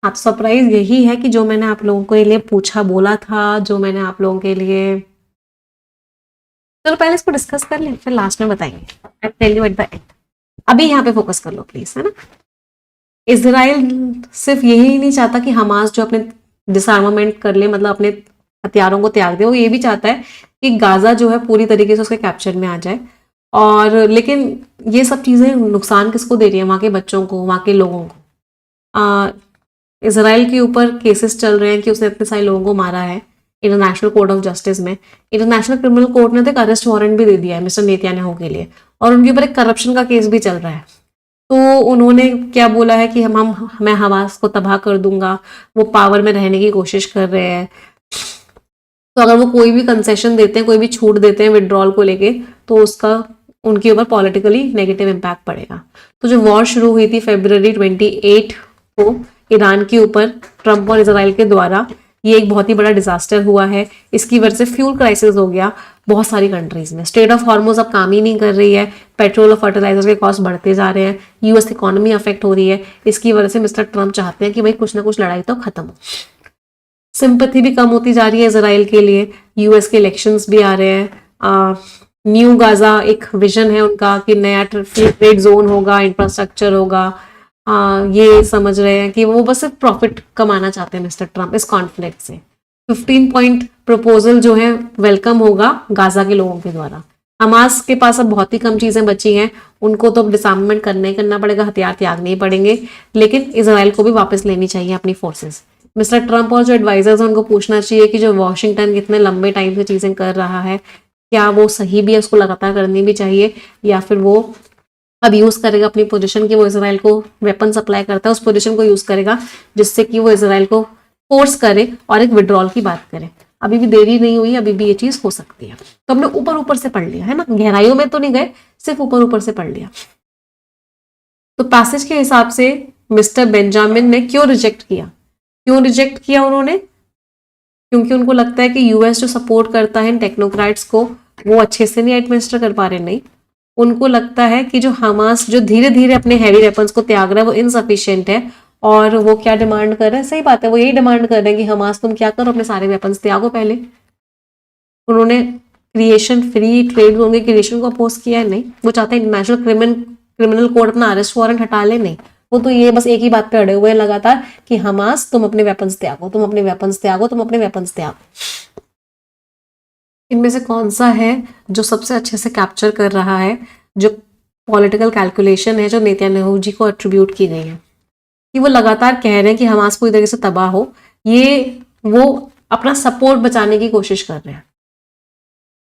आप सरप्राइज यही है कि जो मैंने आप लोगों के लिए पूछा बोला था, जो मैंने आप लोगों के लिए, चलो पहले इसको डिस्कस कर लें, फिर लास्ट में बताएंगे। I tell you at the end. अभी यहाँ पे फोकस कर लो प्लीज, है ना। इसराइल सिर्फ यही नहीं चाहता कि हमास जो अपने डिसआर्मामेंट कर ले, मतलब अपने हथियारों को त्याग दे, वो ये भी चाहता है कि गाजा जो है पूरी तरीके से उसके कैप्चर में आ जाए। और लेकिन ये सब चीजें नुकसान किसको दे रही है? वहां के बच्चों को, वहां के लोगों को। इसराइल के ऊपर केसेस चल रहे हैं कि उसने इतने सारे लोगों को मारा है इंटरनेशनल कोर्ट ऑफ जस्टिस में। इंटरनेशनल क्रिमिनल कोर्ट ने तो एक अरेस्ट वारंट भी दे दिया है मिस्टर नेतन्याहू के लिए, और उनके ऊपर एक करप्शन का केस भी चल रहा है। तो उन्होंने क्या बोला है कि मैं हमास को तबाह कर दूंगा, वो पावर में रहने की कोशिश कर रहे हैं। तो अगर वो कोई भी कंसेशन देते हैं, कोई भी छूट देते हैं विड्रॉल को लेके, तो उसका उनके ऊपर पॉलिटिकली नेगेटिव इम्पैक्ट पड़ेगा। तो जो वॉर शुरू हुई थी February 28 को ईरान के ऊपर ट्रंप और इसराइल के द्वारा, ये एक बहुत ही बड़ा डिजास्टर हुआ है। इसकी वजह से फ्यूल क्राइसिस हो गया बहुत सारी कंट्रीज में। स्ट्रेट ऑफ हॉर्मुज अब काम ही नहीं कर रही है, पेट्रोल और फर्टिलाइजर के कॉस्ट बढ़ते जा रहे हैं, यूएस इकोनॉमी अफेक्ट हो रही है। इसकी वजह से मिस्टर ट्रंप चाहते हैं कि भाई कुछ ना कुछ लड़ाई तो खत्म हो। सिंपैथी भी कम होती जा रही है इसराइल के लिए। यूएस के इलेक्शंस भी आ रहे हैं। न्यू गाजा एक विजन है उनका कि नया ट्रेड जोन होगा, इंफ्रास्ट्रक्चर होगा। ये समझ रहे हैं कि वो बस सिर्फ प्रॉफिट कमाना चाहते हैं मिस्टर ट्रंप इस कॉन्फ्लिक्ट से। 15 पॉइंट प्रपोजल जो है वेलकम होगा गाजा के लोगों के द्वारा। हमास के पास अब बहुत ही कम चीजें बची हैं, उनको तो अब डिसआर्ममेंट करना ही करना पड़ेगा, हथियार त्यागने ही पड़ेंगे, लेकिन इसराइल को भी वापस लेनी चाहिए अपनी फोर्सेस। मिस्टर ट्रंप और जो एडवाइजर्स हैं उनको पूछना चाहिए कि जो वॉशिंगटन कितने लंबे टाइम से चीजें कर रहा है, क्या वो सही भी है, उसको लगातार करनी भी चाहिए, या फिर वो अब यूज करेगा अपनी पोजीशन कि वो इसराइल को वेपन सप्लाई करता है, उस पोजीशन को यूज करेगा जिससे कि वो इसराइल को फोर्स करे और एक विड्रॉल की बात करे। अभी भी देरी नहीं हुई, अभी भी ये चीज हो सकती है। तो हमने ऊपर ऊपर से पढ़ लिया है ना, गहराइयों में तो नहीं गए, सिर्फ ऊपर ऊपर से पढ़ लिया। तो पैसेज के हिसाब से मिस्टर बेंजामिन ने क्यों रिजेक्ट किया? क्यों रिजेक्ट किया उन्होंने? क्योंकि उनको लगता है कि यूएस जो सपोर्ट करता है टेक्नोक्रेट्स को, वो अच्छे से नहीं एडमिनिस्टर कर पा रहे। नहीं, उनको लगता है कि जो हमास जो धीरे धीरे अपने हैवी वेपन्स को त्याग रहा है वो इनसफिशिएंट है। और वो क्या डिमांड कर रहे हैं? सही बात है, वो यही डिमांड कर रहे हैं कि हमास तुम क्या करो, अपने सारे वेपन्स त्यागो पहले। उन्होंने क्रिएशन फ्री ट्रेड जोन के क्रिएशन को अपोज किया है? नहीं, वो चाहते हैं इंटरनेशनल क्रिमिनल कोर्ट अपना अरेस्ट वारंट हटा ले। नहीं, वो तो ये बस एक ही बात पे अड़े हुए हैं लगातार कि हमास तुम अपने वेपन्स त्यागो, तुम अपने वेपन्स त्यागो, तुम अपने वेपन्स त्यागो। इनमें से कौन सा है जो सबसे अच्छे से कैप्चर कर रहा है जो पॉलिटिकल कैलकुलेशन है जो नेतन्याहू जी को एट्रीब्यूट की गई है, कि वो लगातार कह रहे हैं कि हमास पूरी तरीके से तबाह हो, ये वो अपना सपोर्ट बचाने की कोशिश कर रहे हैं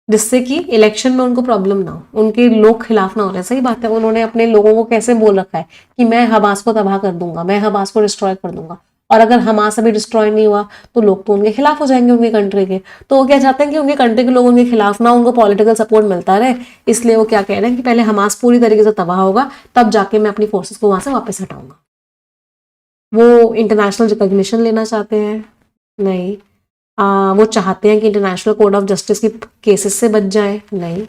जिससे कि इलेक्शन में उनको प्रॉब्लम ना हो, उनके लोग खिलाफ ना हो रहे। सही बात है, उन्होंने अपने लोगों को कैसे बोल रखा है कि मैं हमास को तबाह कर दूंगा, मैं हमास को डिस्ट्रॉय कर दूंगा, और अगर हमास अभी डिस्ट्रॉय नहीं हुआ तो लोग तो उनके खिलाफ हो जाएंगे, उनकी कंट्री के। तो वो क्या चाहते हैं कि उनकी कंट्री के लोग उनके खिलाफ ना, उनको पॉलिटिकल सपोर्ट मिलता रहे। इसलिए वो क्या कह रहे हैं कि पहले हमास पूरी तरीके से तबाह होगा, तब जाके मैं अपनी फोर्सेस को वहां से वापस हटाऊंगा। वो इंटरनेशनल रिकॉग्निशन लेना चाहते हैं? नहीं। वो चाहते हैं कि इंटरनेशनल कोर्ट ऑफ जस्टिस की केसेस से बच जाए? नहीं।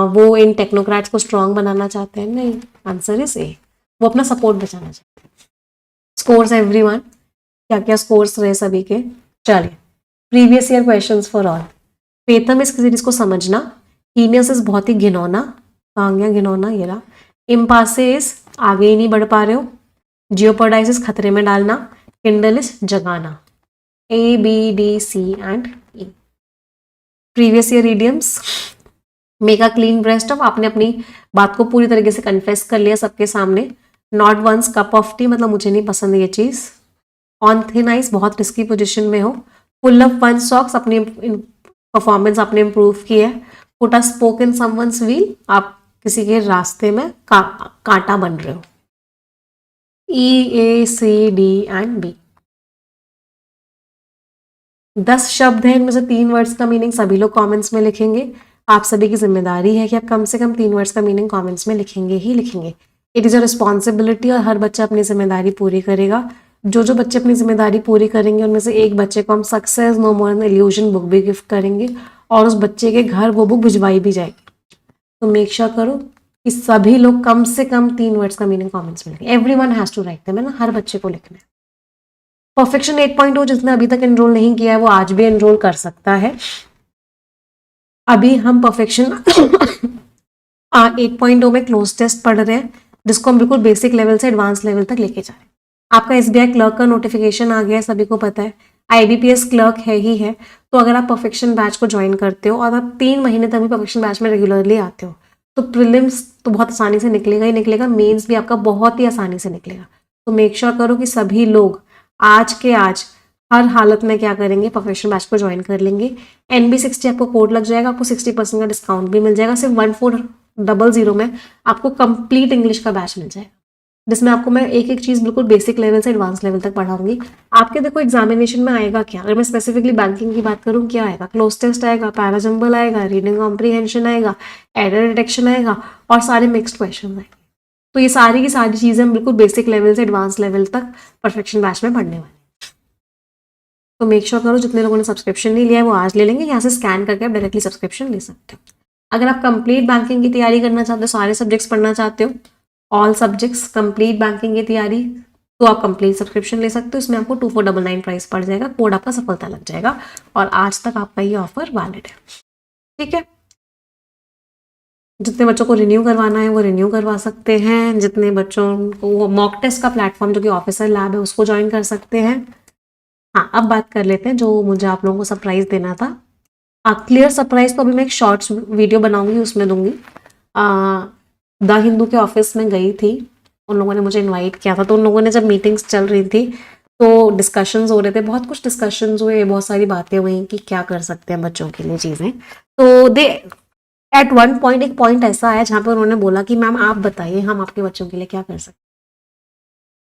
वो इन टेक्नोक्रेट्स को स्ट्रांग बनाना चाहते हैं? नहीं। आंसर इज ए, वो अपना सपोर्ट बचाना चाहते हैं। स्कोर्स एवरीवन, क्या क्या स्कोर्स रहे सभी के? चलिए, previous year questions for all. Pritam इस सीरीज को समझना। हीनियस इज बहुत ही घिनौना, कहाँ गया घिनौना, ये रहा। इम्पासिस आगे ही नहीं बढ़ पा रहे हो। जियोपोडाइसिस खतरे में डालना। किंडल इज जगाना। A B D C and E. Previous year idioms, make a clean breast of, आपने अपनी बात को पूरी तरीके से कन्फेस कर लिया सबके सामने। Not one's cup of tea, मतलब मुझे नहीं पसंद ये चीज। ऑन थिन आइस, बहुत रिस्की पोजीशन में हो। फुल ऑफ वन सॉक्स, अपनी परफॉर्मेंस आपने इंप्रूव की है। Put a spoke in someone's wheel, आप किसी के रास्ते में कांटा बन रहे हो। E, A, C, D and B। 10 शब्द हैं, इनमें से 3 वर्ड्स का मीनिंग सभी लोग कमेंट्स में लिखेंगे। आप सभी की जिम्मेदारी है कि आप कम से कम 3 वर्ड्स का मीनिंग कमेंट्स में लिखेंगे ही लिखेंगे। इट इज़ अ रिस्पॉन्सिबिलिटी, और हर बच्चा अपनी जिम्मेदारी पूरी करेगा। जो बच्चे अपनी जिम्मेदारी पूरी करेंगे उनमें से एक बच्चे को हम success no more an illusion book भी गिफ्ट करेंगे, और उस बच्चे के घर वो बुक भिजवाई भी जाएगी। तो मेक श्योर करो कि सभी लोग कम से कम 3 वर्ड्स का मीनिंग कमेंट्स में लिखें। Everyone has to write them, है ना, हर बच्चे को लिखना है। परफेक्शन 8.0 जिसने अभी तक एनरोल नहीं किया है वो आज भी एनरोल कर सकता है। अभी हम परफेक्शन 8.0 में क्लोज टेस्ट पढ़ रहे हैं, जिसको हम बिल्कुल बेसिक लेवल से एडवांस लेवल तक लेके जा रहे हैं। आपका एसबीआई क्लर्क का नोटिफिकेशन आ गया है, सभी को पता है। आईबीपीएस क्लर्क है ही है। तो अगर आप परफेक्शन बैच को ज्वाइन करते हो और आप 3 महीने तक भी परफेक्शन बैच में रेगुलरली आते हो, तो प्रीलिम्स तो बहुत आसानी से निकलेगा ही निकलेगा, मेंस भी आपका बहुत ही आसानी से निकलेगा। तो मेक श्योर करो कि सभी लोग आज के आज हर हालत में क्या करेंगे, परफेक्शन बैच को ज्वाइन कर लेंगे। NB60 आपको कोड लग जाएगा, आपको 60% का डिस्काउंट भी मिल जाएगा। सिर्फ 1400 में आपको कंप्लीट इंग्लिश का बैच मिल जाएगा, जिसमें आपको मैं एक एक चीज़ बिल्कुल बेसिक लेवल से एडवांस लेवल तक पढ़ाऊंगी। आपके देखो एग्जामिनेशन में आएगा क्या, अगर मैं स्पेसिफिकली बैंकिंग की बात करूँ, क्या आएगा? क्लोज टेस्ट आएगा, पैराजंबल आएगा, रीडिंग कॉम्प्रीहेंशन आएगा, एरर डिटेक्शन आएगा, और सारे मिक्स्ड क्वेश्चन आएंगे। तो ये सारी की सारी चीज़ें हम बिल्कुल बेसिक लेवल से एडवांस लेवल तक परफेक्शन बैच में पढ़ने वाले। तो मेक श्योर करो जितने लोगों ने सब्सक्रिप्शन नहीं लिया है वो आज ले लेंगे, यहाँ से स्कैन करके आप डायरेक्टली सब्सक्रिप्शन ले सकते हो। अगर आप कंप्लीट बैंकिंग की तैयारी करना चाहते हो, सारे सब्जेक्ट्स पढ़ना चाहते हो, ऑल सब्जेक्ट्स कंप्लीट बैंकिंग की तैयारी, तो आप कंप्लीट सब्सक्रिप्शन ले सकते हो। इसमें आपको 2499 प्राइस पड़ जाएगा, कोड आपका सफलता लग जाएगा, और आज तक आपका ये ऑफर वैलिड है। ठीक है, जितने बच्चों को रिन्यू करवाना है वो रिन्यू करवा सकते हैं। जितने बच्चों को मॉक टेस्ट का प्लेटफॉर्म जो कि ऑफिसर लैब है उसको ज्वाइन कर सकते हैं। हाँ, अब बात कर लेते हैं जो मुझे आप लोगों को सरप्राइज देना था। क्लियर सरप्राइज तो अभी मैं एक शॉर्ट्स वीडियो बनाऊंगी, उसमें दूंगी। द हिंदू के ऑफिस में गई थी, उन लोगों ने मुझे इनवाइट किया था। तो उन लोगों ने जब मीटिंग्स चल रही थी तो डिस्कशंस हो रहे थे, बहुत कुछ डिस्कशंस हुए, बहुत सारी बातें हुई कि क्या कर सकते हैं बच्चों के लिए चीज़ें। तो दे एट वन पॉइंट एक पॉइंट ऐसा आया जहाँ पर उन्होंने बोला कि मैम आप बताइए हम आपके बच्चों के लिए क्या कर सकते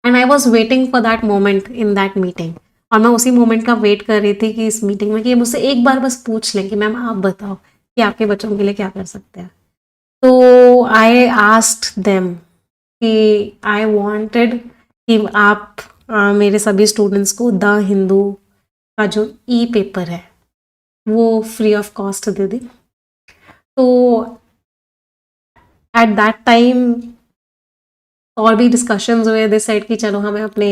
हैं। And I was waiting for that moment in that meeting, और मैं उसी मोमेंट का वेट कर रही थी कि इस मीटिंग में कि मुझसे एक बार बस पूछ लें कि मैम आप बताओ कि आपके बच्चों के लिए क्या कर सकते हैं। तो आई आस्क्ड देम कि आई वांटेड कि आप मेरे सभी स्टूडेंट्स को द हिंदू का जो ई पेपर है वो फ्री ऑफ कॉस्ट दे दें। तो एट दैट टाइम और भी डिस्कशंस हुए दिस साइड कि चलो हमें अपने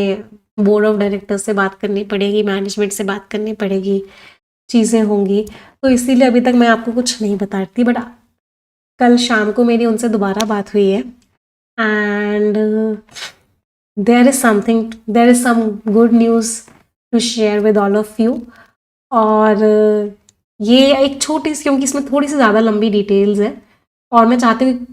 बोर्ड ऑफ डायरेक्टर्स से बात करनी पड़ेगी, मैनेजमेंट से बात करनी पड़ेगी, चीज़ें होंगी। तो इसीलिए अभी तक मैं आपको कुछ नहीं बताती, बट कल शाम को मेरी उनसे दोबारा बात हुई है, and there is some good news to share with all of you. और ये एक छोटी सी, क्योंकि इसमें थोड़ी सी ज़्यादा लंबी डिटेल्स है, और मैं चाहती हूँ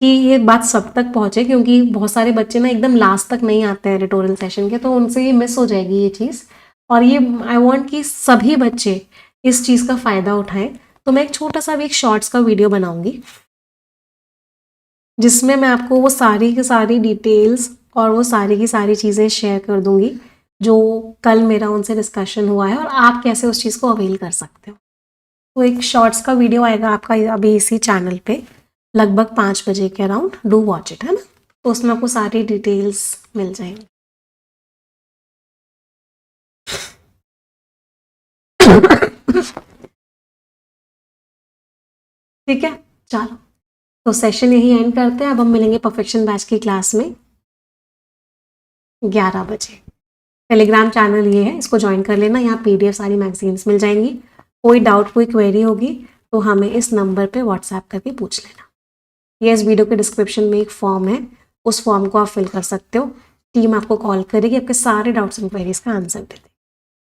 कि ये बात सब तक पहुँचे, क्योंकि बहुत सारे बच्चे ना एकदम लास्ट तक नहीं आते हैं एडिटोरियल सेशन के, तो उनसे ये मिस हो जाएगी ये चीज़। और ये आई वांट कि सभी बच्चे इस चीज़ का फ़ायदा उठाएं। तो मैं एक छोटा सा भी एक शॉर्ट्स का वीडियो बनाऊंगी जिसमें मैं आपको वो सारी की सारी डिटेल्स और वो सारी की सारी चीज़ें शेयर कर दूंगी जो कल मेरा उनसे डिस्कशन हुआ है और आप कैसे उस चीज़ को अवेल कर सकते हो। तो एक शॉर्ट्स का वीडियो आएगा आपका अभी इसी चैनल पे लगभग 5 बजे के अराउंड, डू वॉच इट, है ना। तो उसमें आपको सारी डिटेल्स मिल जाएंगी। ठीक है, चलो तो सेशन यही एंड करते हैं। अब हम मिलेंगे परफेक्शन बैच की क्लास में 11 बजे। टेलीग्राम चैनल ये है, इसको ज्वाइन कर लेना। यहाँ पीडीएफ सारी मैगजीन्स मिल जाएंगी। कोई डाउट कोई क्वेरी होगी तो हमें इस नंबर पे व्हाट्सएप करके पूछ लेना। ये इस वीडियो के डिस्क्रिप्शन में एक फॉर्म है, उस फॉर्म को आप फिल कर सकते हो। टीम आपको कॉल करेगी, आपके सारे डाउट्स एंड क्वेरीज का आंसर दे देगी।